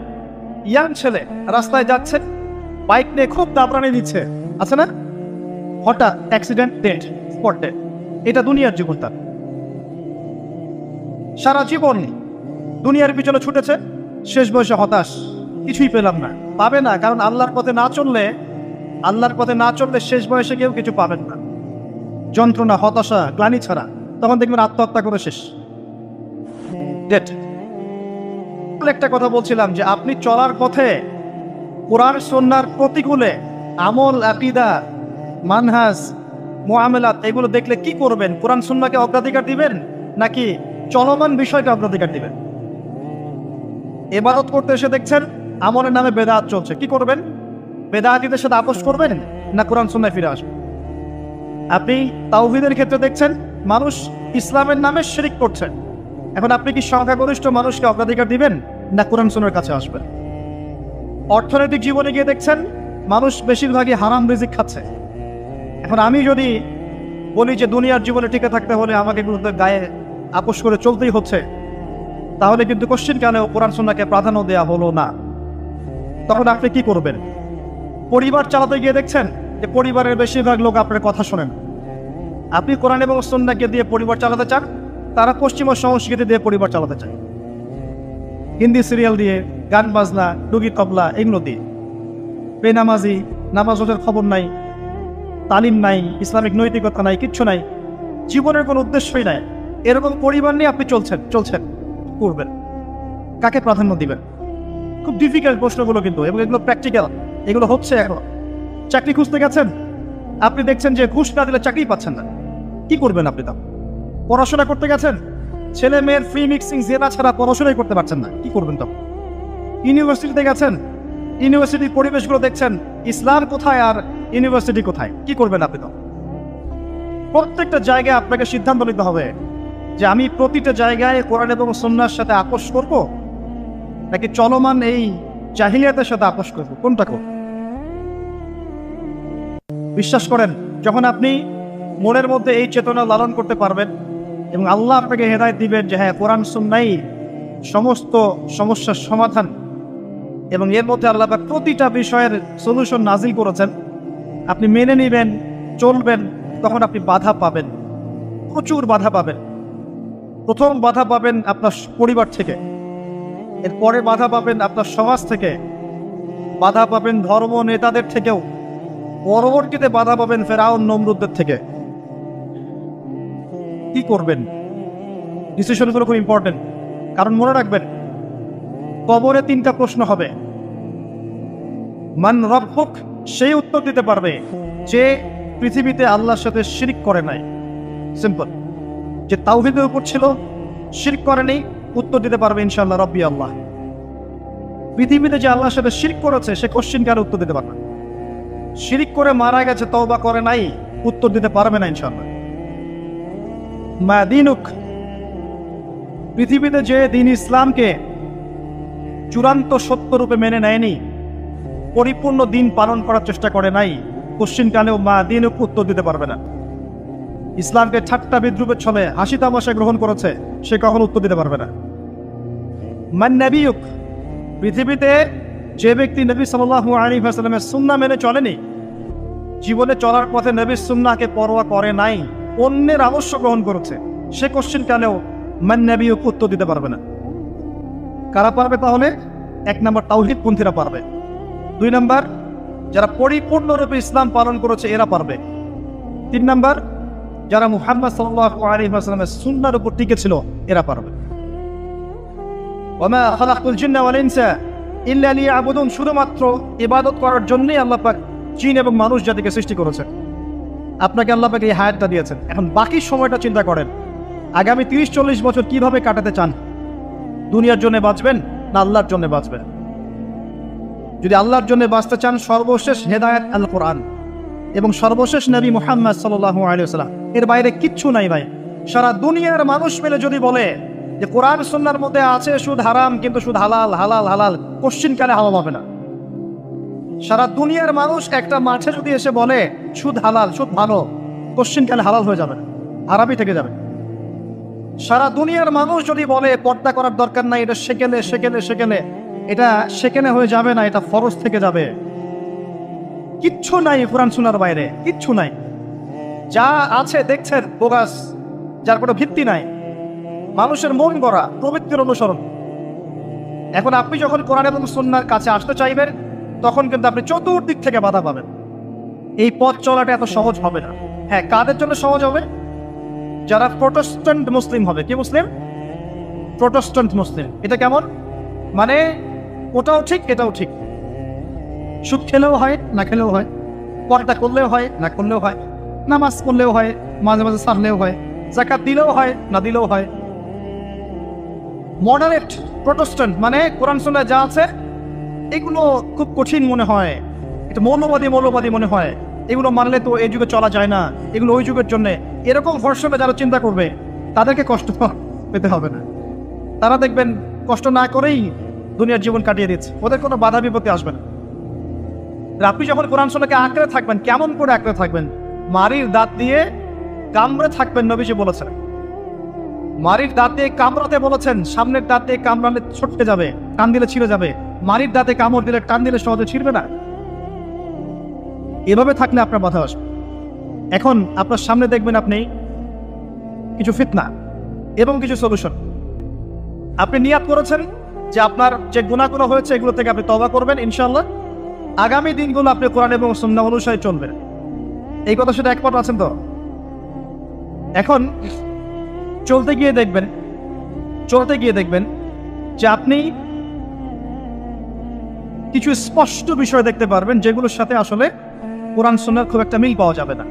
S2: ইয়াং ছেলে রাস্তায় যাচ্ছে, বাইক নিয়ে খুব দাবরানি দিচ্ছে, আছে না, হঠাৎ অ্যাক্সিডেন্ট, ডেড, স্পট ডেড। এটা দুনিয়ার জীবন তার। সারা জীবন দুনিয়ার পিছনে ছুটেছে, শেষ বয়সে হতাশ, কিছুই পেলাম না। পাবে না, কারণ আল্লাহর পথে না চললে শেষ বয়সে কেউ কিছু পাবেন না। যন্ত্রণা, হতাশা, গ্লানি ছাড়া তখন দেখবেন আত্মহত্যা করে শেষ। ডেট। একটা কথা বলছিলাম যে আপনি চলার পথে কোরআন সুন্নাহর প্রতিকূলে আমল, আকীদা, মানহাজ, মুআমালাত এগুলো দেখলে কি করবেন? কোরআন সুন্নাহকে অগ্রাধিকার দিবেন নাকি চলমান বিষয়কে অগ্রাধিকার দিবেন? ইবাদত করতে এসে দেখছেন আমলের নামে বেদাত চলছে, কি করবেন? বেদাতীদের সাথে আপোষ করবেন না কোরআন সুন্নাহয় ফিরে আসবেন? আপনি তাওহীদের ক্ষেত্রে দেখছেন মানুষ ইসলামের নামে শিরক করছে, এখন আপনি কি সংখ্যাগরিষ্ঠ মানুষকে অগ্রাধিকার দিবেন না কোরআন সুন্নাহর কাছে আসবেন? অর্থনৈতিক জীবনে গিয়ে দেখছেন মানুষ বেশিরভাগই হারাম রিজিক খাচ্ছে, এখন আমি যদি বলি যে দুনিয়ার জীবনে টিকে থাকতে হলে আমাকে এগুলোতে গায়ে আপোষ করে চলতেই হচ্ছে, তাহলে কিন্তু কোশ্চিনকালেও কোরআন সুন্নাহকে প্রাধান্য দেওয়া হলো না। তখন আপনি কি করবেন? পরিবার চালাতে গিয়ে দেখছেন যে পরিবারের বেশিরভাগ লোক আপনার কথা শোনেন। আপনি কোরআন এবং সুন্নাহকে দিয়ে পরিবার চালাতে চান, তারা পশ্চিমা সংস্কৃতি দিয়ে পরিবার চালাতে চায়, হিন্দি সিরিয়াল দিয়ে, গান বাজনা, ডুগি তবলা এগুলো দিয়ে। বেনামাজি, নামাজ রোজার খবর নাই, তালিম নাই, ইসলামিক নৈতিকতা নাই, কিচ্ছু নাই, জীবনের কোনো উদ্দেশ্যই নাই। এরকম পরিবার নিয়ে আপনি চলছেন করবেন, কাকে প্রাধান্য দিবেন? খুব ডিফিকাল্ট প্রশ্নগুলো কিন্তু, এবং এগুলো প্র্যাকটিক্যাল, এগুলো হচ্ছে। এখন চাকরি খুঁজতে গেছেন, আপনি দেখছেন যে ঘুষ না দিলে চাকরি পাচ্ছেন না, কি করবেন আপনি? তা পড়াশোনা করতে গেছেন, ছেলে মেয়ের ফ্রি মিক্সিং জেনা ছাড়া পড়াশোনাই করতে পারছেন না, কি করবেন তখন? ইউনিভার্সিটিতে গেছেন, ইউনিভার্সিটির পরিবেশগুলো দেখছেন ইসলাম কোথায় আর ইউনিভার্সিটি কোথায়, কি করবেন আপনি তখন? প্রত্যেকটা জায়গায় আপনাকে সিদ্ধান্ত নিতে হবে যে আমি প্রতিটা জায়গায় কোরআন এবং সুন্নাহর সাথে আপোষ করব নাকি চলমান এই জাহিলিয়াতের সাথে আপোষ করব, কোনটা করব? বিশ্বাস করেন, যখন আপনি মনের মধ্যে এই চেতনা লালন করতে পারবেন এবং আল্লাহ আপনাকে হেদায়েত দিবেন যে হ্যাঁ কোরআন সুন্নাহই সমস্ত সমস্যার সমাধান, এবং এর মধ্যে আল্লাহ পাক প্রতিটা বিষয়ের সলিউশন নাজিল করেছেন, আপনি মেনে নেবেন, চলবেন, তখন আপনি বাধা পাবেন, প্রচুর বাধা পাবেন। প্রথম বাধা পাবেন আপনার পরিবার থেকে, এরপরে বাধা পাবেন আপনার সমাজ থেকে, বাধা পাবেন ধর্ম নেতাদের থেকেও, পরবর্তীতে বাধা পাবেন ফেরাউন নমরুদদের থেকে। কি করবেন? ডিসিশনগুলো খুব ইম্পর্টেন্ট, কারণ মনে রাখবেন কবরে 3টা প্রশ্ন হবে। মান রব্বুক, সেই উত্তর দিতে পারবে যে পৃথিবীতে আল্লাহর সাথে শিরক করে নাই। সিম্পল, যে তাওহীদের উপর ছিল, শিরক করেনি, উত্তর দিতে পারবে ইনশাআল্লাহ রব্বি আল্লাহ। পৃথিবীতে যে আল্লাহর সাথে শিরক করেছে সে কোশ্চেন কার উত্তর দিতে পারবে না। শিরক করে মারা গেছে, তওবা করে নাই, উত্তর দিতে পারবে না ইনশাআল্লাহ। মা দীনুক, পৃথিবীতে যে দিন ইসলামকে চূড়ান্ত সত্য রূপে মেনে নেয়নি, পরিপূর্ণ দিন পালন করার চেষ্টা করে নাই, কোশ্চিন কালেও মা দীনুক উত্তর দিতে পারবে না। ইসলামকে ঠাট্টা বিদ্রুপের ছলে হাসি তামাশা গ্রহণ করেছে, সে কখনো উত্তর দিতে পারবে না। মান নবিয়ুক, পৃথিবীতে যে ব্যক্তি নবী সাল্লাল্লাহু আলাইহি ওয়াসাল্লামের সুন্নাহ মেনে চলেনি, জীবনে চলার পথে নবীর সুন্নাহকে পরোয়া করে নাই, অন্যের আদর্শ গ্রহণ করেছে, সে কোশ্চিন কালেও মান নবিয়ুক উত্তর দিতে পারবে না। কারা পারবে তাহলে? 1 নম্বর তাওহীদপন্থীরা পারবে, 2 নম্বর যারা পরিপূর্ণরূপে ইসলাম পালন করেছে এরা পারবে, 3 নম্বর যারা মুহাম্মদ সাল্লাল্লাহু আলাইহি ওয়াসাল্লামের সুন্নাহর উপর টিকে ছিল এরা পারবে। ওয়া মা খালাকতুল জিন্না ওয়াল ইনসা ইল্লা লিয়াবুদুন, শুধুমাত্র ইবাদত করার জন্যই আল্লাহ পাক জিন এবং মানুষ জাতিকে সৃষ্টি করেছেন। আপনাকে আল্লাহ পাক এই হায়াতটা দিয়েছেন, এখন বাকি সময়টা চিন্তা করেন আগামী 30-40 বছর কিভাবে কাটাতে চান। দুনিয়ার জন্য বাঁচবেন না আল্লাহর জন্য বাঁচবেন? যদি আল্লাহর জন্য বাঁচতে চান, সর্বশেষ হেদায়েত আল কোরআন এবং সর্বশেষ নবী মুহাম্মদ সাল্লাল্লাহু আলাইহি ওয়াসাল্লাম, এর বাইরে কিচ্ছু নাই ভাই। সারা দুনিয়ার মানুষ মিলে যদি বলে যে কোরআন সুন্নাহর মধ্যে আছে সুদ হারাম, কিন্তু সুদ হালাল, হালাল হালাল, কোশ্চিন কালে হালাল হবে না। সারা দুনিয়ার মানুষ একটা মাঠে যদি এসে বলে সুদ হালাল, সুদ ভালো, কোশ্চিন কালে হালাল হয়ে যাবে, হারামই থেকে যাবে। সারা দুনিয়ার মানুষ যদি বলে পর্দা করার দরকার নাই, এটা সেকেলে সেকেলে সেকেলে, এটা সেকেলে হয়ে যাবে না, এটা ফরজ থেকে যাবে। কিচ্ছু নাই কোরআন সুন্নাহর বাইরে, কিচ্ছু নাই। যা আছে দেখছেন বোগাস, যার কোনো ভিত্তি নাই, মানুষের মন গড়া প্রবৃত্তির অনুসরণ। এখন আপনি যখন কোরআন এবং সুন্নাহর কাছে আসতে চাইবেন, তখন কিন্তু আপনি চতুর্দিক থেকে বাধা পাবেন। এই পথ চলাটা এত সহজ হবে না। হ্যাঁ, কাদের জন্য সহজ হবে? যারা প্রোটেস্ট্যান্ট মুসলিম হবে। কি মুসলিম? প্রোটেস্ট্যান্ট মুসলিম। এটা কেমন? মানে ওটাও ঠিক এটাও ঠিক, সুদ খেলেও হয় না খেলেও হয়, পর্দা করলেও হয় না করলেও হয়, নামাজ পড়লেও হয়, মাঝে মাঝে সারলেও হয়, যাকাত দিলেও হয় না দিলেও হয়। মডারেট প্রোটেস্ট্যান্ট মানে কোরআন সুন্নাহ যা আছে এগুলো খুব কঠিন মনে হয়, এটা মৌলবাদী মনে হয়, এগুলো মানলে তো এই যুগে চলা যায় না, এগুলো ওই যুগের জন্য। এরকম ভরসাটা যারা চিন্তা করবে তাদেরকে কষ্ট পেতে হবে না। তারা দেখবেন কষ্ট না করেই দুনিয়ার জীবন কাটিয়ে দিচ্ছে, ওদের কোনো বাধা বিপত্তি আসবে না। আপনি যখন কোরআন সুন্নাহকে আঁকড়ে থাকবেন, কেমন করে আঁকড়ে থাকবেন? মারির দাঁত দিয়ে কামড়ে থাকবেন, নবীজি বলেছেন। মারির দাঁত দিয়ে কামড়াতে বলেছেন, সামনের দাঁত দিয়ে কামড়ালে ছটকে যাবে, টান দিলে ছিঁড়ে যাবে। মারির দাঁতে কামড় দিলে টান দিলে সহজে ছিঁড়বে না। এভাবে থাকলে আপনার বাধা আসবে। এখন আপনার সামনে দেখবেন আপনি কিছু ফিতনা এবং কিছু সলিউশন। আপনি নিয়াত করেছেন যে আপনার যে গুনাহগুলো হয়েছে এগুলো থেকে আপনি তওবা করবেন ইনশাআল্লাহ। আগামী দিনগুলো আপনি কোরআন এবং সুন্নাহ অনুসারে চলবেন। এই কথা সেটা একমত আছেন তো? এখন চলতে গিয়ে দেখবেন যে আপনি কিছু স্পষ্ট বিষয় দেখতে পারবেন যেগুলোর সাথে আসলে কোরআন সুন্নাহর খুব একটা মিল পাওয়া যাবে না।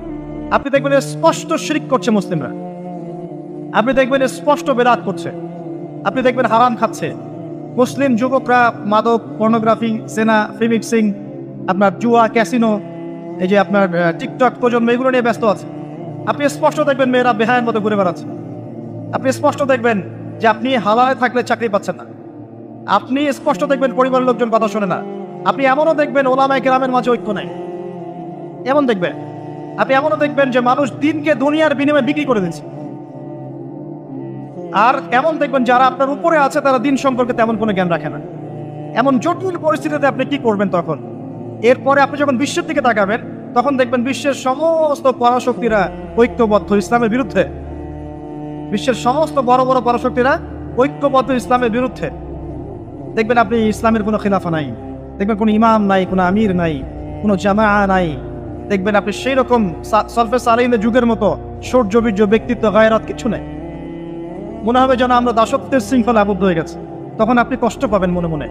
S2: আপনি দেখবেন স্পষ্ট শিরক করছে মুসলিমরা, আপনি দেখবেন স্পষ্ট বেদাত করছে, আপনি দেখবেন হারাম খাচ্ছে। মুসলিম যুবকরা মাদক, পর্নোগ্রাফি, সেনা, ফিমিক্সিং, আপনার জুয়া, ক্যাসিনো, এই যে আপনার টিকটক প্রজন্ম, এগুলো নিয়ে ব্যস্ত আছে। আপনি স্পষ্ট দেখবেন মেয়েরা বেহায়ের মতো ঘুরে বেড়াচ্ছে। আপনি স্পষ্ট দেখবেন যে আপনি হালালে থাকলে চাকরি পাচ্ছেন না। আপনি স্পষ্ট দেখবেন পরিবারের লোকজন কথা শোনে না। আপনি এমনও দেখবেন ওলামায়ে কেরামের মাঝে ঐক্য নেই, এমন দেখবেন। আপনি এমনও দেখবেন যে মানুষ দিনকে দুনিয়ার বিনিময়ে বিক্রি করে দিচ্ছে। আর এমন দেখবেন যারা আপনার উপরে আছে তারা দিন সম্পর্কে তেমন কোনো জ্ঞান রাখে না। এমন জটিল পরিস্থিতিতে আপনি কি করবেন তখন? এরপরে আপনি যখন বিশ্বের দিকে তাকাবেন তখন দেখবেন বিশ্বের সমস্ত পরাশক্তিরা ঐক্যবদ্ধ ইসলামের বিরুদ্ধে। বিশ্বের সমস্ত বড় বড় পরাশক্তিরা ঐক্যবদ্ধ ইসলামের বিরুদ্ধে। দেখবেন আপনি ইসলামের কোনো খিলাফা নাই, দেখবেন কোনো ইমাম নাই, কোনো আমির নাই, কোনো জামাআ নাই। দেখবেন আপনি সেই রকম সলফে সালেহিনের যুগের মতো শৌর্যবীর্য, ব্যক্তিত্ব, গায়রাত কিছু নেই। মনে হবে যেন আমরা দাসত্বের শৃঙ্খলা আবদ্ধ হয়ে গেছে। তখন আপনি কষ্ট পাবেন মনে মনে।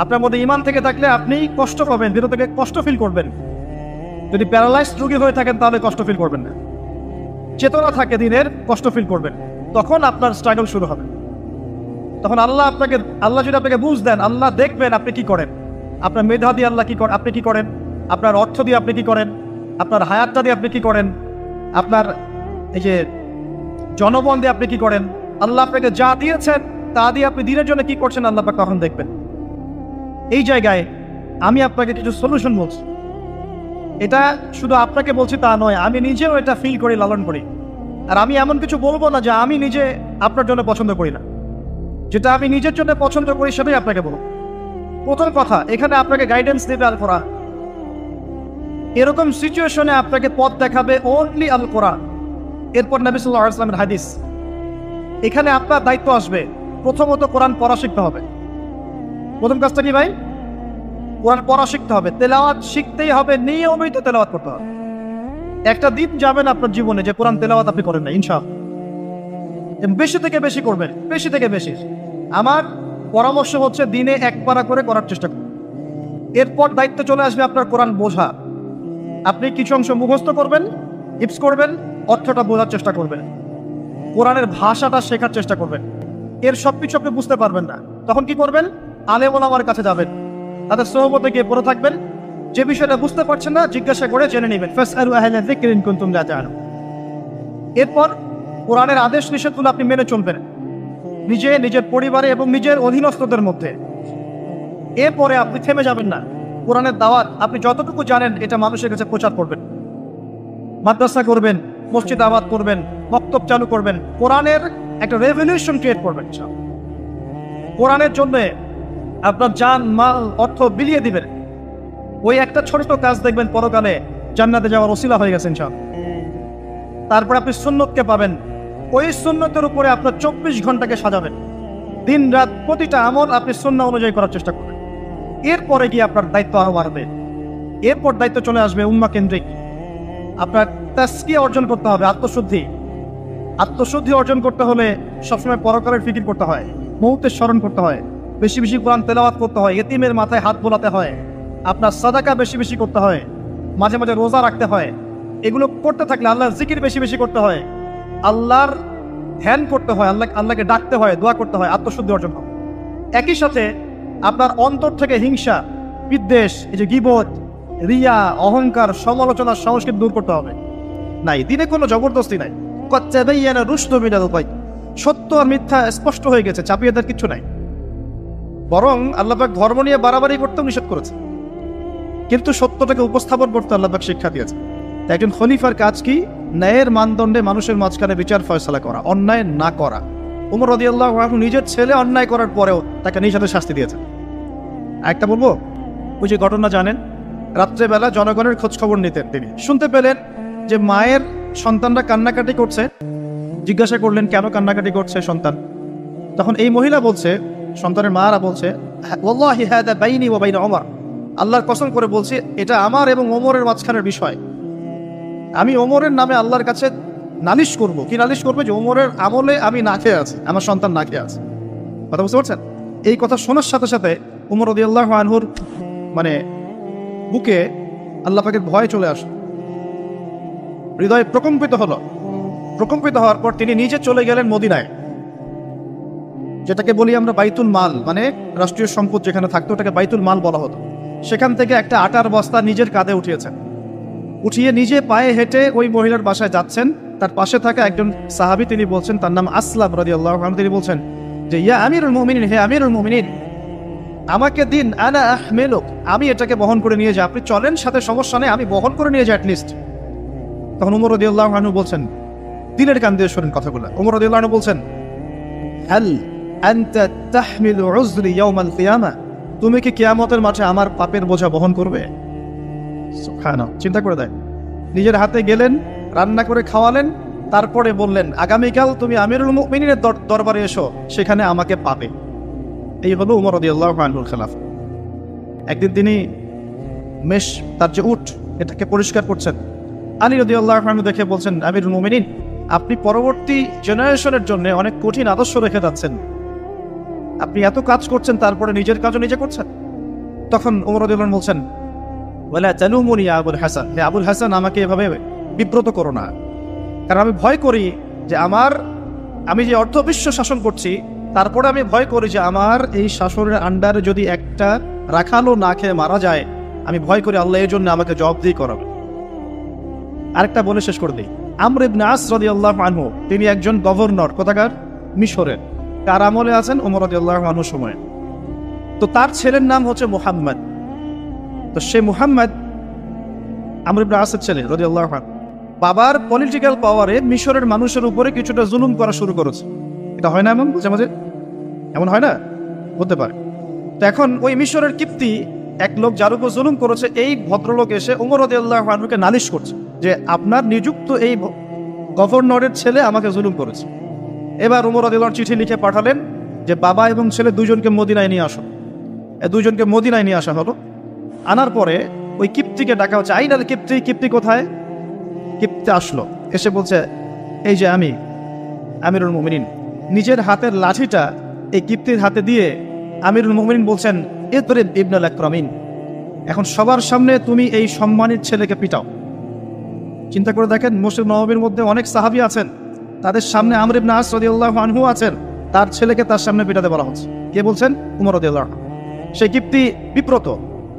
S2: আপনার মধ্যে ইমান থেকে থাকলে আপনি কষ্ট পাবেন, ভিতর থেকে কষ্ট ফিল করবেন। যদি প্যারালাইজড রোগী হয়ে থাকেন তাহলে কষ্ট ফিল করবেন না। চেতনা থাকে দিনের, কষ্ট ফিল করবেন। তখন আপনার স্ট্রাগল শুরু হবে। তখন আল্লাহ যদি আপনাকে বুঝ দেন, আল্লাহ দেখবেন আপনি কি করেন। আপনার মেধা দিয়ে আল্লাহ আপনি কি করেন, আপনার অর্থ দিয়ে আপনি কি করেন, আপনার হায়াতটা দিয়ে আপনি কি করেন, আপনার এই যে জনবল দিয়ে আপনি কি করেন, আল্লাহ আপনাকে যা দিয়েছেন তা দিয়ে আপনি দিনের জন্য কি করছেন, আল্লাহ পাক তখন দেখবেন। এই জায়গায় আমি আপনাকে কিছু সলিউশন বলছি। এটা শুধু আপনাকে বলছি তা নয়, আমি নিজেও এটা ফিল করি, লালন করি। আর আমি এমন কিছু বলবো না যা আমি নিজে আপনার জন্য পছন্দ করি না। যেটা আমি নিজের জন্য পছন্দ করি সেটাই আপনাকে বলবো। প্রথম কথা, এখানে আপনাকে গাইডেন্স দেবে আল কোরআন। এরকম সিচুয়েশনে আপনাকে পথ দেখাবে অনলি আল কোরআন, এরপর নবী সাল্লাল্লাহু আলাইহি ওয়াসাল্লামের হাদিস। এখানে আপনার দায়িত্ব আসবে প্রথমত কোরআন পড়া শিখতে হবে। প্রথম কাজটা কি ভাই? কোরআন পড়া শিখতে হবে, তেলাওয়াত শিখতেই হবে, নিয়মিত তেলাওয়াত করতে হবে। একটা দিন যাবেন আপনার জীবনে যে কোরআন তেলাওয়াত আপনি করেন না, ইনশাআল্লাহ। বেশি থেকে বেশি করবেন, বেশি থেকে বেশি। আমার পরামর্শ হচ্ছে দিনে এক পারা করে করার চেষ্টা করুন। এরপর দায়িত্ব চলে আসবে আপনার কোরআন বোঝা। আপনি কিছু অংশ মুখস্থ করবেন, হিফজ করবেন, অর্থটা বোঝার চেষ্টা করবেন, কোরআনের ভাষাটা শেখার চেষ্টা করবেন। এর সবকিছু আপনি বুঝতে পারবেন না, তখন কি করবেন? আলেম ওলামার কাছে যাবেন, তাদের সোহবতে গিয়ে পড়ে থাকবেন। যে বিষয়টা বুঝতে পারছেন না জিজ্ঞাসা করে জেনে নেবেন। ফাসআলু আহলা যিকরি ইন কুনতুম লা তা'লামুন। এরপর কোরআনের আদেশ নিষেধগুলো আপনি মেনে চলবেন নিজের পরিবারে এবং নিজের অধীনস্থদের মধ্যে। এরপরে আপনি থেমে যাবেন না। কোরআনের দাওয়াত আপনি যতটুকু জানেন এটা মানুষের কাছে প্রচার করবেন, মাদ্রাসা করবেন, মসজিদ আবাদ করবেন, বক্তব্য চালু করবেন, কোরআনের একটা রেভলিউশন ক্রিয়েট করবেন। কোরআনের জন্য আপনার জান, মাল, অর্থ বিলিয়ে দিবেন। ওই একটা ছোট কাজ দেখবেন পরকালে জান্নাতে যাওয়ার ওসিলা হয়ে গেছেন। তারপর আপনি সুন্নতকে পাবেন। ওই সুন্নতের উপরে আপনার 24 ঘন্টাকে সাজাবেন। দিন রাত প্রতিটা আমল আপনি সুন্নাহ অনুযায়ী করার চেষ্টা করবেন। এরপরে গিয়ে আপনার দায়িত্ব আরো বাড়বে। এরপর দায়িত্ব চলে আসবে উম্মা কেন্দ্রিক। আপনার তাসকিয়া অর্জন করতে হবে, আত্মশুদ্ধি। আত্মশুদ্ধি অর্জন করতে হলে সবসময় পরকালের ফিকির করতে হয়, মৌতের স্মরণ করতে হয়, বেশি বেশি কোরআন তেলাওয়াত করতে হয়, এতিমের মাথায় হাত বোলাতে হয়, আপনার সাদাকা বেশি বেশি করতে হয়, মাঝে মাঝে রোজা রাখতে হয়। এগুলো করতে থাকলে আল্লাহর জিকির বেশি বেশি করতে হয়, আল্লাহর ধ্যান করতে হয়, আল্লাহকে ডাকতে হয়, দোয়া করতে হয়, আত্মশুদ্ধি অর্জন হয়। একই সাথে আপনার অন্তর থেকে হিংসা, বিদ্বেষ, এই যে গীবত, রিয়া, অহংকার, সমালোচনার সংস্কৃতি দূর করতে হবে। নাই, দিনে কোনো জবরদস্তি নাই। কচ্চাবাইয়ানা রুশদু মিনাল গায়। সত্য আর মিথ্যা স্পষ্ট হয়ে গেছে, চাপিয়ে দেওয়ার কিচ্ছু নাই। বরং আল্লাহ পাক ধর্ম নিয়ে বাড়াবাড়ি করতেও নিষেধ করেছে, কিন্তু সত্যটাকে উপস্থাপন করতে আল্লাহ পাক শিক্ষা দিয়েছে। তাই একজন খলিফার কাজ কি? ন্যায়ের মানদণ্ডে মানুষের মাঝখানে বিচার ফয়সালা করা, অন্যায় না করা। ওমর রাদিয়াল্লাহু আনহু নিজের ছেলে অন্যায় করার পরেও তাকে নিজ হাতে শাস্তি দিয়েছেন। একটা বলবো, ওই যে ঘটনা জানেন, রাত্রেবেলা জনগণের খোঁজ খবর নিতেন তিনি। শুনতে পেলেন যে মায়ের সন্তানরা কান্নাকাটি করছে। জিজ্ঞাসা করলেন কেন কান্নাকাটি করছে সন্তান। তখন এই মহিলা বলছে, সন্তানের মারা বলছে, ওয়াল্লাহি হাদা বাইনি ওয়া বাইনা ওমর, আল্লাহর কসম করে বলছি এটা আমার এবং ওমরের মাঝখানের বিষয়। আমি ওমরের নামে আল্লাহর কাছে নালিশ করব। কি নালিশ করবে? যে ওমরের আমলে আমি না খেয়ে আছি, আমার সন্তান না খেয়ে আছে। কথা বুঝতে পারছেন? এই কথা শোনার সাথে সাথে ওমর রাদিয়াল্লাহু আনহুর বুকে আল্লাহ পাকের ভয় চলে আসে, হৃদয় প্রকম্পিত হলো। প্রকম্পিত হওয়ার পর তিনি নিজে চলে গেলেন মদিনায়, যেটাকে বলি আমরা বাইতুল মাল, রাষ্ট্রীয় সম্পদ যেখানে থাকতো ওটাকে বাইতুল মাল বলা হতো। সেখান থেকে একটা আটার বস্তা নিজের কাঁধে উঠিয়েছেন, উঠিয়ে নিজে পায়ে হেঁটে ওই মহিলার বাসায় যাচ্ছেন। তার পাশে থাকা একজন সাহাবী, তিনি বলছেন, তার নাম আসলাম রাদিয়াল্লাহু আনহু, তিনি বলছেন যে ইয়া আমিরুল মুমিনিন, হে আমিরুল মুমিনিন, আমাকে দিন, আনা আহমিলুক, আমি এটাকে বহন করে নিয়ে যাই। আপনি চলেন, সাথে সমস্যা নেই, আমি বহন করে নিয়ে যাই অ্যাটলিস্ট। তখন ওমর রাদিয়াল্লাহু আনহু বলছেন, দিলের কান দিয়ে শোনেন কথাগুলো। ওমর রাদিয়াল্লাহু আনহু বলছেন, হাল আনতা তাহমিলু উযরি ইয়াউমাল কিয়ামা, তুমি কি কিয়ামতের মাঠে আমার পাপের বোঝা বহন করবে? সুবহানাল্লাহ, চিন্তা করে দেয়। নিজের হাতে গেলেন, রান্না করে খাওয়ালেন, তারপরে বললেন আগামীকাল তুমি আমিরুল মুমিনিনের দরবারে এসো, সেখানে আমাকে পাবে। এই হলো ওমর রাদিয়াল্লাহু আনহুর খেলাফত। একদিন তিনি তার যে উট, এটাকে পরিষ্কার করছেন। আলী রাদিয়াল্লাহু আনহু দেখে বলছেন, আমিরুল মুমিনিন, আপনি পরবর্তী জেনারেশনের জন্য অনেক কঠিন আদর্শ রেখে যাচ্ছেন। আপনি এত কাজ করছেন, তারপরে নিজের কাজও নিজে করছেন। তখন ওমর রাদিয়াল্লাহু আনহু বলছেন, ওয়ালা তালুমুনি ইয়া আবুল হাসান, হে আবুল হাসান, আমাকে এভাবে বিব্রত করো না। কারণ আমি ভয় করি যে আমি যে অর্ধবিশ্ব শাসন করছি, তারপরে আমি ভয় করি যে আমার এই শাসনের আন্ডারে যদি একটা রাখালও না খেয়ে মারা যায়, আমি ভয় করি আল্লাহ এর জন্য আমাকে জবাবদিহি করাবে। আরেকটা বলে শেষ করে দিই। আমর ইবনে আস রাদিয়াল্লাহু আনহু, তিনি একজন গভর্নর, কোথাকার? মিশরের। কার আমলে আছেন? ওমর রাদিয়াল্লাহু আনহুর সময়। তো তার ছেলের নাম হচ্ছে মুহাম্মদ। তো সে মুহাম্মদ আমর ইবনে আসের ছেলে রাদিয়াল্লাহু আনহু। বাবার পলিটিক্যাল পাওয়ারে মিশরের মানুষের উপরে কিছুটা জুলুম করা শুরু করেছে। এটা হয় না এমন মাঝে মাঝে? এমন হয় না? হতে পারে। তো এখন ওই মিশরের কিপ্তি এক লোক যার উপর জুলুম করেছে, এই ভদ্রলোক এসে ওমর রাদিয়াল্লাহু আনহুকে নালিশ করছে যে আপনার নিযুক্ত এই গভর্নরের ছেলে আমাকে জুলুম করেছে। এবার ওমর রাদিয়াল্লাহু চিঠি লিখে পাঠালেন যে বাবা এবং ছেলে দুজনকে মদিনায় নিয়ে আসো। দুজনকে মদিনায় নিয়ে আসা হলো। আনার পরে ওই কিপ্তিকে ডাকা হচ্ছে, আইনাল কিপ্তি, কিপ্তি কোথায়? কিপ্তি আসলো, এসে বলছে, এই যে আমি আমিরুল মুমিনিন। নিজের হাতের লাঠিটা এই কিপ্তির হাতে দিয়ে আমিরুল মুমিনিন বলছেন, ইদরিব ইবনুল আকরামিন, এখন সবার সামনে তুমি এই সম্মানিত ছেলেকে পিটাও। চিন্তা করে দেখেন, মসজিদ নববীর মধ্যে অনেক সাহাবী আছেন, তাদের সামনে আমর ইবনে আস রাদিয়াল্লাহু আনহু আছেন, তার ছেলেকে তার সামনে পিটাতে বলা হচ্ছে। কে বলছেন? ওমর রাদিয়াল্লাহু আনহু। সেই কিপ্তি বিব্রত,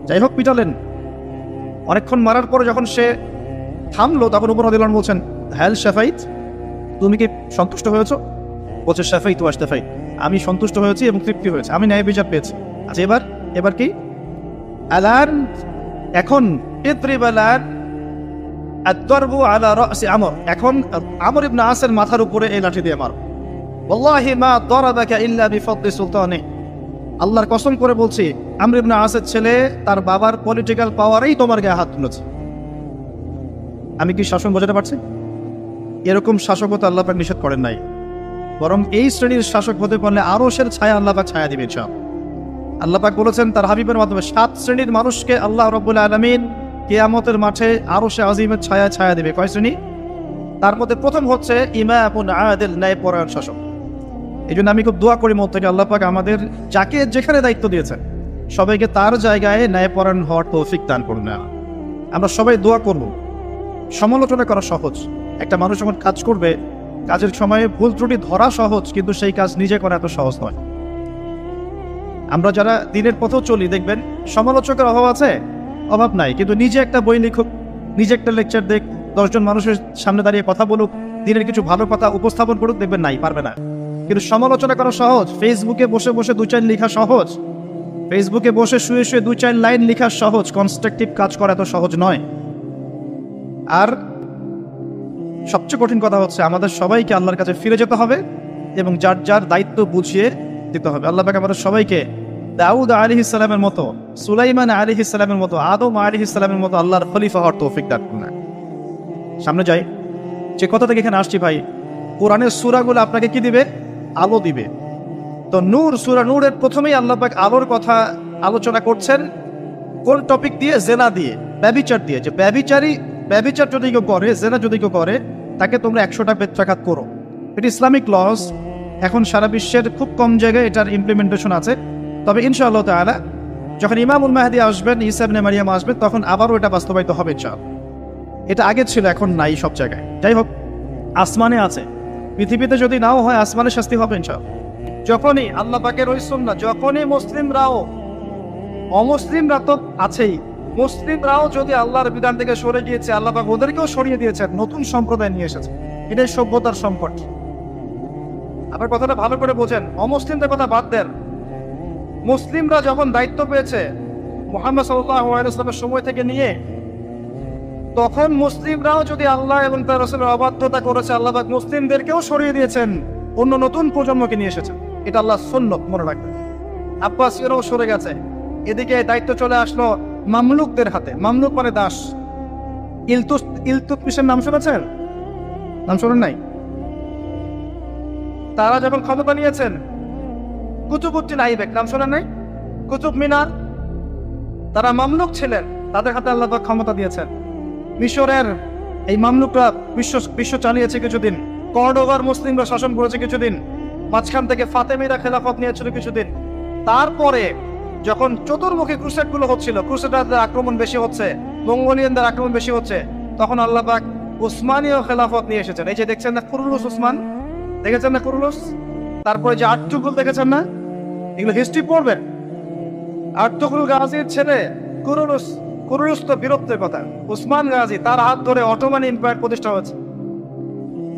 S2: যাই হোক পিটালেন। অনেকক্ষণ মারার পরে যখন সে থামলো, তখন ওমর রাদিয়াল্লাহু আনহু বলছেন, হ্যাল শাফাইত, তুমি কি সন্তুষ্ট হয়েছো? বলছে, শাফাইত ওয়া শাফাইত, আমি সন্তুষ্ট হয়েছি এবং তৃপ্তি হয়েছে, আমি ন্যায় বিচার পেয়েছি। আচ্ছা, এবার কি? আলান, এখন ইদরিব আলান আদ-দারবু আলা রাসি আমর, এখন আমর ইবনে আসের মাথার উপরে এই লাঠি দিয়ে মারো। ওয়াল্লাহি মা দারাবাকা ইল্লা বিফদলি সুলতানি, আল্লাহর কসম করে বলছি, আমর ইবনে আসের ছেলে তার বাবার পলিটিক্যাল পাওয়ারেই তোমার গায়ে হাত তুলেছে। আমি কি শাসন বোঝাতে পারছি? এরকম শাসকতা আল্লাহ পাক নিষেধ করেন নাই, বরং এই শ্রেণীর শাসক হতে পারলে আরশের ছায়া আল্লাহ পাক ছায়া দিবেন সব। আল্লাহ পাক বলেছেন তার হাবিবের মাধ্যমে 7 শ্রেণীর মানুষকে আল্লাহ রাব্বুল আলামিন কিয়ামতের মাঠে আরশে আজিমের ছায়া ছায়া দিবে। কয় শ্রেণী? তার মধ্যে প্রথম হচ্ছে ইমামুন আদিল, ন্যায়পরায়ণ শাসক। এই জন্য আমি খুব দোয়া করি মন থেকে আল্লাহ পাক আমাদের যাকে যেখানে দায়িত্ব দিয়েছেন সবাইকে তার জায়গায় ন্যায়পরায়ণ হওয়ার তৌফিক দান করুন। আমরা সবাই দোয়া করব। সমালোচনা করা সহজ, একটা মানুষ যখন কাজ করবে কাজের সময়ে ভুল ত্রুটি ধরা সহজ, কিন্তু সেই কাজ নিজে করা এত সহজ নয়। আমরা যারা দিনের পথেও চলি দেখবেন সমালোচকের অভাব আছে, অভাব নাই, কিন্তু নিজে একটা বই লিখুক, নিজে একটা লেকচার দেখ, 10 জন মানুষের সামনে দাঁড়িয়ে কথা বলুক, দিনের কিছু ভালো কথা উপস্থাপন করুক, দেখবেন নাই, পারবে না। কিন্তু সমালোচনা করা সহজ, ফেসবুকে বসে বসে 2-4 লেখা সহজ, ফেসবুকে বসে শুয়ে শুয়ে 2-4 লাইন লেখা সহজ, কনস্ট্রাকটিভ কাজ করা এত সহজ নয়। আর সবচেয়ে কঠিন কথা হচ্ছে আমাদের সবাইকে আল্লাহর কাছে ফিরে যেতে হবে এবং যার যার দায়িত্ব বুঝিয়ে দিতে হবে। আল্লাহ পাক আমাদের সবাইকে দাউদ আলাইহিস সালামের মতো, সুলাইমান আলাইহিস সালামের মতো, আদম আলাইহিস সালামের মতো আল্লাহর খলিফা হওয়ার তৌফিক দান করুন। সামনে যাই, যে কথা থেকে এখানে আসছি ভাই, কোরআনের সূরাগুলো আপনাকে কি দিবে? আলো দিবে। তো নূর, সূরা নূরের প্রথমেই আল্লাহ পাক আলোর কথা আলোচনা করছেন। কোন টপিক দিয়ে? জেনা দিয়ে, ব্যভিচার দিয়ে। যে ব্যভিচার যদি কেউ করে, জেনা যদি কেউ করে, তাকে তোমরা 100টা বেত্রাঘাত করো। এটা ইসলামিক লস। এখন সারা বিশ্বের খুব কম জায়গায় এটার ইমপ্লিমেন্টেশন আছে, তবে ইনশাআল্লাহ তাআলা যখন ইমামুল মাহদী আসবেন, ঈসা ইবনে মারিয়াম আসবেন, তখন আবারও এটা বাস্তবায়িত হবে ইনশাআল্লাহ। এটা আগে ছিল, এখন নাই সব জায়গায়। যাই হোক, আসমানে আছে, পৃথিবীতে যদি নাও হয় আসমানে শাস্তি হবে ইনশাআল্লাহ। যখনই আল্লাহ পাকের ওই সুন্নাহ, যখনই মুসলিমরাও, অমুসলিমরা তো আছেই, মুসলিমরাও যদি আল্লাহর বিধান থেকে সরে গিয়েছে, আল্লাহ পাক ওদেরকেও সরিয়ে দিয়েছেন, নতুন সম্প্রদায় নিয়ে এসেছে। এটাই সভ্যতার সংকট। আবার কথাটা ভালো করে বোঝেন, অমুসলিমদের কথা বাদ দেন। মুসলিমরা যখন দায়িত্ব পেয়েছে মুহাম্মদ সাল্লাল্লাহু আলাইহি ওয়াসাল্লামের সময় থেকে নিয়ে, তখন মুসলিমরাও যদি আল্লাহ এবং তার রাসূলের অবাধ্যতা করেছে, আল্লাহ পাক মুসলিমদেরকেও সরিয়ে দিয়েছেন, অন্য নতুন প্রজন্মকে নিয়ে এসেছেন। এটা আল্লাহর সুন্নাত, মনে রাখবেন। আব্বাসীয়রাও সরে গেছে, এদিকে দায়িত্ব চলে আসলো মামলুকদের হাতে। মামলুক মানে দাস। ইলতুৎমিশের নাম শুনেছেন? নাম শোনেন নাই? তারা যখন ক্ষমতা নিয়েছেন, কুতুবউদ্দিন আইবেক নাম শোনেন নাই? কুতুব মিনার, তারা মামলুক ছিলেন, তাদের হাতে আল্লাহ পাক ক্ষমতা দিয়েছেন। মিশরের এই মামলুকরা বিশ্ব চালিয়েছে কিছুদিন, কর্ডোভার মুসলিমরা শাসন করেছে কিছুদিন, মাঝখান থেকে ফাতেমিরা খেলাফত নিয়েছিল কিছুদিন। তারপরে যখন চতুর্মুখী ক্রুসেডগুলো হচ্ছিল, ক্রুসেডারদের আক্রমণ বেশি হচ্ছে, মঙ্গোলিয়ানদের আক্রমণ বেশি হচ্ছে, তখন আল্লাহ পাক উসমানীয় খেলাফত নিয়ে এসেছেন। এই যে দেখছেন না কুরুলুস উসমান, দেখেছেন না কুরুলুস? তারপরে যে আর্তুগুল দেখেছেন না? এগুলো হিস্ট্রি পড়বেন। আর্তুগুল গাজীর ছেলে কুরুলুস। কুরুলুস তো বীরত্বের কথা। উসমান গাজী, তার হাত ধরে অটোমান এম্পায়ার প্রতিষ্ঠা হয়েছে।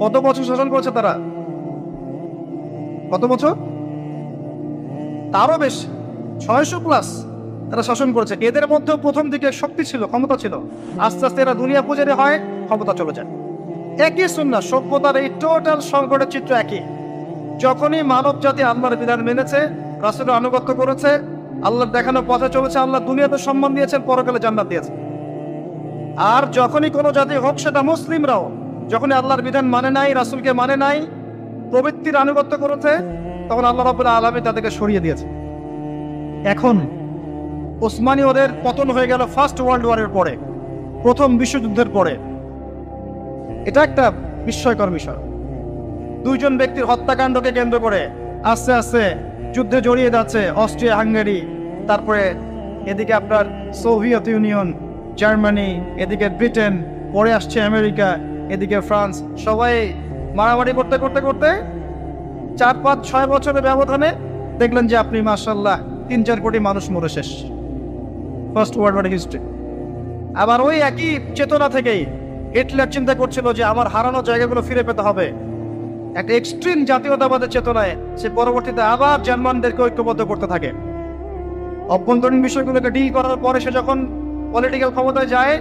S2: কত বছর শাসন করেছে তারা? কত বছর? তারও বেশি, 600+ তারা শাসন করেছে। এদের মধ্যেও প্রথম দিকে শক্তি ছিল, ক্ষমতা ছিল। আস্তে আস্তে এরা দুনিয়া পূজারি হয়, ক্ষমতা চলে যায়। একই সুন্নাহ, সভ্যতার এই টোটাল সংকটের চিত্র একই। যখনই মানব জাতি আল্লাহর বিধান মেনেছে, রাসূলের আনুগত্য করেছে, আল্লাহর দেখানো পথে চলেছে, আল্লাহ দুনিয়াতে সম্মান দিয়েছেন, পরকালে জান্নাত দিয়েছেন। আর যখনই কোনো জাতি হোক, সেটা মুসলিমরাও, যখনই আল্লাহর বিধান মানে নাই, রাসূলকে মানে নাই, প্রবৃত্তির আনুগত্য করেছে, তখন আল্লাহ রাব্বুল আলামিন তাদেরকে সরিয়ে দিয়েছে। এখন ওসমানীয়দের পতন হয়ে গেল ফার্স্ট ওয়ার্ল্ড ওয়ারের পরে, প্রথম বিশ্বযুদ্ধের পরে। এটা একটা বিস্ময়কর বিষয়। 2 জন ব্যক্তির হত্যাকাণ্ডকে কেন্দ্র করে আস্তে আস্তে যুদ্ধে জড়িয়ে যাচ্ছে অস্ট্রিয়া, হাঙ্গেরি, তারপরে এদিকে আপনার সোভিয়েত ইউনিয়ন, জার্মানি, এদিকে ব্রিটেন, পরে আসছে আমেরিকা, এদিকে ফ্রান্স। সবাই মারামারি করতে করতে করতে 4-5-6 বছরের ব্যবধানে দেখলেন যে আপনি মাশাআল্লাহ 3-4 কোটি মানুষ মরে শেষ। First world war history. আবার ওই একই চেতনা থেকেই হিটলার চিন্তা করছিল যে আমার হারানো জায়গাগুলো ফিরে পেতে হবে। একটা এক্সট্রিম জাতীয়তাবাদের চেতনায় সে পরবর্তীতে আবার জার্মানদেরকে ঐক্যবদ্ধ করতে থাকে। অভ্যন্তরীণ বিষয়গুলোকে ডিল করার পরে সে যখন পলিটিক্যাল ক্ষমতায় যায়,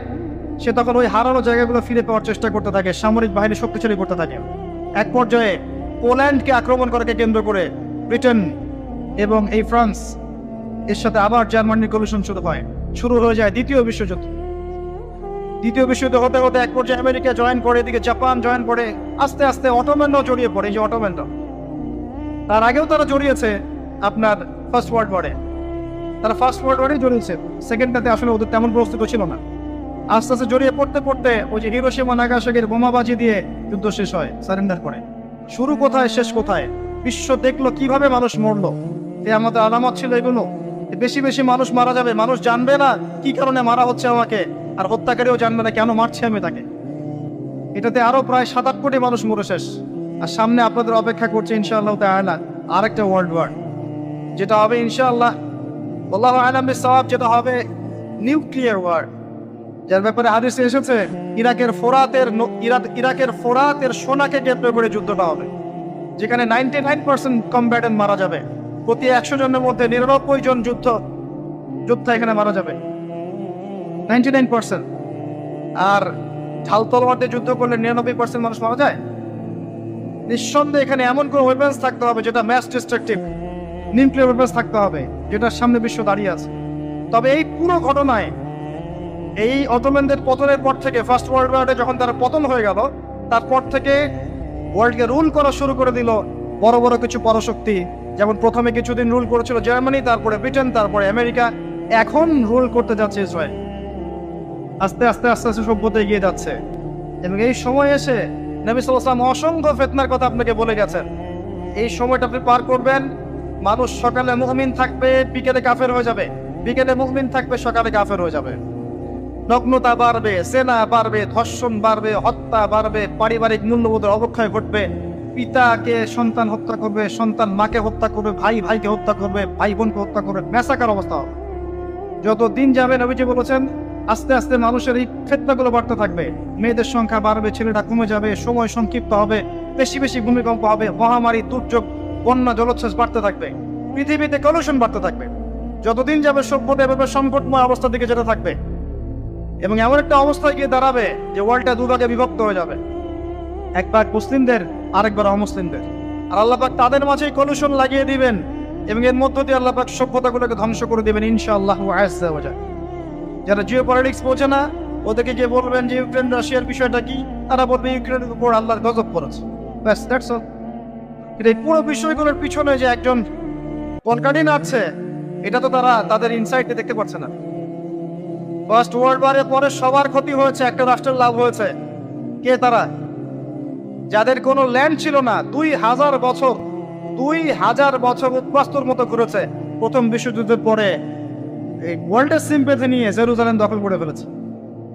S2: সে তখন ওই হারানো জায়গাগুলো ফিরে পাওয়ার চেষ্টা করতে থাকে, সামরিক বাহিনী শক্তিশালী করতে থাকে। এক পর্যায়ে পোল্যান্ডকে আক্রমণ করাকে কেন্দ্র করে ব্রিটেন এবং এই ফ্রান্স এর সাথে আবার জার্মানির কলিশন শুরু হয়ে যায় দ্বিতীয় বিশ্বযুদ্ধ। দ্বিতীয় বিশ্বযুদ্ধ হতে হতে এক পর্যায়ে আমেরিকা জয়েন করে, এদিকে জাপান জয়েন করে, আস্তে আস্তে অটোম্যানরাও জড়িয়ে পড়ে। এই যে অটোম্যানরা, তার আগেও তারা জড়িয়েছে আপনার ফার্স্ট ওয়ার্ল্ড ওয়ারে। তারা ফার্স্ট ওয়ার্ল্ড ওয়ারেই জড়িয়েছে, সেকেন্ডটাতে আসলে ওদের তেমন প্রস্তুত ছিল না। আস্তে আস্তে জড়িয়ে পড়তে পড়তে ওই যে হিরোশিমা নাগাসাকির বোমাবাজি দিয়ে যুদ্ধ শেষ হয়, সারেন্ডার করে। শুরু কোথায় শেষ কোথায়, বিশ্ব দেখলো কিভাবে মানুষ মরলো। আমাদের আলামত ছিল এগুলো, বেশি বেশি মানুষ মারা যাবে, মানুষ জানবে না কি কারণে মারা হচ্ছে আমাকে, আর হত্যাকারীও জানবে না কেন মারছে আমি তাকে। এটাতে আরো প্রায় 7-8 কোটি মানুষ মরে শেষ। আর সামনে আপনাদের অপেক্ষা করছে ইনশাআল্লাহ তাআলা আরেকটা ওয়ার্ল্ড ওয়ার, যেটা হবে ইনশাআল্লাহ আল্লাহু আ'লাম বিস-সাওয়াব, যেটা হবে নিউক্লিয়ার ওয়ার, যার ব্যাপারে হাদিসে এসেছে ইরাকের ফোরাতের সোনাকে কেন্দ্র করে যুদ্ধটা হবে, যেখানে 99% কমব্যাটেন্ট মারা যাবে। প্রতি 100 জনের মধ্যে 99 জন যোদ্ধা এখানে মারা যাবে, 99%। আর ঢাল তলোয়ার দিয়ে যুদ্ধ করলে 99% মানুষ মারা যায়। নিঃসন্দেহে এখানে এমন কোনো ওয়েপন্স থাকতে হবে যেটা ম্যাস ডিস্ট্রাকটিভ, নিউক্লিয়ার ওয়েপন্স থাকতে হবে, যেটার সামনে বিশ্ব দাঁড়িয়ে আছে। তবে এই পুরো ঘটনায়, এই অটোম্যানদের পতনের পর থেকে, ফার্স্ট ওয়ার্ল্ড ওয়ারে যখন তারা পতন হয়ে গেল, তারপর থেকে ওয়ার্ল্ডকে রুল করা শুরু করে দিল বড় বড় কিছু পরাশক্তি। যেমন প্রথমে কিছুদিন রুল করেছিল জার্মানি, তারপরে ব্রিটেন, তারপরে আমেরিকা, এখন রুল করতে যাচ্ছে ইসরায়েল। আস্তে আস্তে আস্তে আস্তে সভ্যতা এগিয়ে যাচ্ছে। এবং এই সময় এসে নবী সাল্লাল্লাহু আলাইহি ওয়াসাল্লাম অসংখ্য ফিতনার কথা আপনাকে বলে গেছেন। এই সময়টা আপনি পার করবেন, মানুষ সকালে মুমিন থাকবে, বিকেলে কাফের হয়ে যাবে, বিকেলে মুমিন থাকবে, সকালে কাফের হয়ে যাবে। নগ্নতা বাড়বে, জেনা বাড়বে, ধর্ষণ বাড়বে, হত্যা বাড়বে, পারিবারিক মূল্যবোধের অবক্ষয় ঘটবে। পিতাকে সন্তান হত্যা করবে, সন্তান মাকে হত্যা করবে, ভাই ভাইকে হত্যা করবে, ভাই বোনকে হত্যা করবে, ম্যাসাকার অবস্থা হবে। যত দিন যাবে নবীজি বলেছেন আস্তে আস্তে মানুষের এই ফিতনাগুলো বাড়তে থাকবে। মেয়েদের সংখ্যা বাড়বে, ছেলেটা কমে যাবে, সময় সংক্ষিপ্ত হবে, বেশি বেশি ভূমিকম্প হবে, মহামারী, দুর্যোগ, বন্যা, জলোচ্ছ্বাস বাড়তে থাকবে, পৃথিবীতে কলুষণ বাড়তে থাকবে। যতদিন যাবে সভ্যতা এভাবে সংকটময় অবস্থার দিকে যেতে থাকবে, এবং এমন একটা অবস্থায় গিয়ে দাঁড়াবে যে ওয়ার্ল্ডটা দুভাগে বিভক্ত হয়ে যাবে, এক ভাগ মুসলিমদের, আরেকবার অমুসলিমদের। আর আল্লাহ পাক তাদের মাঝেই কলুষণ লাগিয়ে দিবেন, এবং এর মধ্য দিয়ে আল্লাহ পাক সভ্যতাগুলোকে ধ্বংস করে দিবেন ইনশাআল্লাহ আযজা ওয়া জাল। যারা জিও পলিটিক্স বোঝে না, ওদেরকে গিয়ে বলবেন যে ইউক্রেন রাশিয়ার বিষয়টা কি, তারা বলবে ইউক্রেনের উপর আল্লাহর গজব পড়েছে, ব্যাস, দ্যাটস অল। এই পুরো বিষয়গুলোর পিছনে যে একজন কলকাঠি নাড়ছে, এটা তো তারা তাদের ইনসাইটে দেখতে পাচ্ছে না। ফার্স্ট ওয়ার্ল্ড ওয়ারের পরে সবার ক্ষতি হয়েছে, একটা রাষ্ট্রের লাভ হয়েছে। কে তারা? যাদের কোনো ল্যান্ড ছিল না, 2000 বছর উদ্বাস্তুর মতো ঘুরেছে। প্রথম বিশ্বযুদ্ধের পরে এই ওয়ার্ল্ডের সিম্পেথি নিয়ে জেরুজালেম দখল করে ফেলেছে।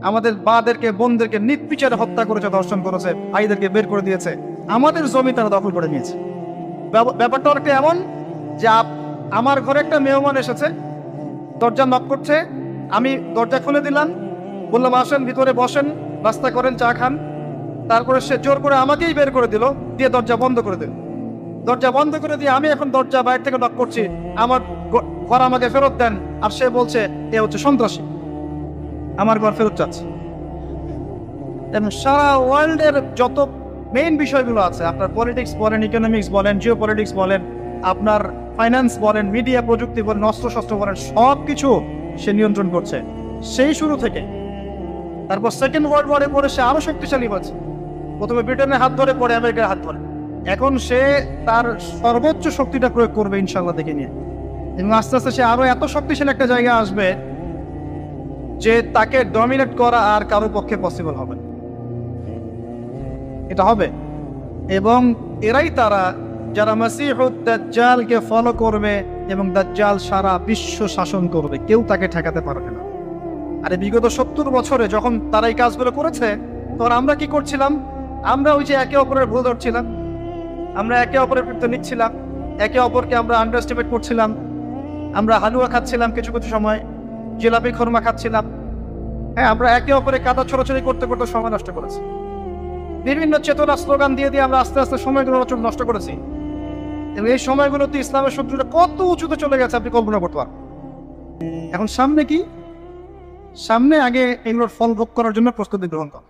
S2: আমাদের বাদেরকে, বোনদেরকে নির্বিচারে হত্যা করেছে, ধর্ষণ করেছে, ভাইদেরকে বের করে দিয়েছে, আমাদের জমি তারা দখল করে নিয়েছে। ব্যাপারটা অনেকটা এমন যে আমার ঘরে একটা মেহমান এসেছে, দরজা নক করছে, আমি দরজা খুলে দিলাম, বললাম আসেন ভিতরে বসেন, নাস্তা করেন, চা খান। তারপরে সে জোর করে আমাকেই বের করে দিল, দিয়ে দরজা বন্ধ করে দিল। দরজা বন্ধ করে দিয়ে আমি এখন দরজা বাইরে থেকে নক করছি, আমার ঘর আমাকে ফেরত দেন, আর সে বলছে এ হচ্ছে সন্ত্রাসী, আমার ঘর ফেরত চাচ্ছে। এবং সারা ওয়ার্ল্ডের যত মেইন বিষয়গুলো আছে, আপনার পলিটিক্স বলেন, ইকোনমিক্স বলেন, জিও পলিটিক্স বলেন, আপনার ফাইন্যান্স বলেন, মিডিয়া প্রযুক্তি বলেন, অস্ত্রশস্ত্র বলেন, সব কিছু সে নিয়ন্ত্রণ করছে সেই শুরু থেকে। তারপর সেকেন্ড ওয়ার্ল্ড ওয়ারে পরে সে আরো শক্তিশালী হচ্ছে। প্রথমে ব্রিটেনের হাত ধরে, পরে আমেরিকার হাত ধরে। এখন সে তার সর্বোচ্চ শক্তিটা প্রয়োগ করবে ইনশাআল্লাহ দেখে নিয়ে, এবং আস্তে আস্তে সে আরো এত শক্তিশালী একটা জায়গায় আসবে যে তাকে ডমিনেট করা আর কারো পক্ষে পসিবল হবে না। এটা হবে, এবং এরাই তারা যারা মাসিহুদ দাজ্জালকে ফলো করবে, এবং দাজ্জাল সারা বিশ্ব শাসন করবে, কেউ তাকে ঠেকাতে পারবে না। আরে বিগত 70 বছরে যখন তারা এই কাজগুলো করেছে, তখন আমরা কি করছিলাম? আমরা ওই যে একে অপরের ভুল ধরছিলাম, আমরা একে অপরের বিরুদ্ধে নিচ্ছিলাম, একে অপরকে আমরা আন্ডারস্টিমেট করছিলাম, আমরা হালুয়া খাচ্ছিলাম, কিছু কিছু সময় জিলাপি খরমা খাচ্ছিলাম। হ্যাঁ, আমরা একে অপরে কাদা ছড়াছড়ি করতে করতে সময় নষ্ট করেছি। বিভিন্ন চেতনা স্লোগান দিয়ে দিয়ে আমরা আস্তে আস্তে সময়গুলো নষ্ট করেছি, এবং এই সময়গুলোতে ইসলামের শত্রুরা কত উঁচুতে চলে গেছে আপনি কল্পনা করতে পারেন। এখন সামনে কি? সামনে আগে এগুলোর ফল ভোগ করার জন্য প্রস্তুতি গ্রহণ করা।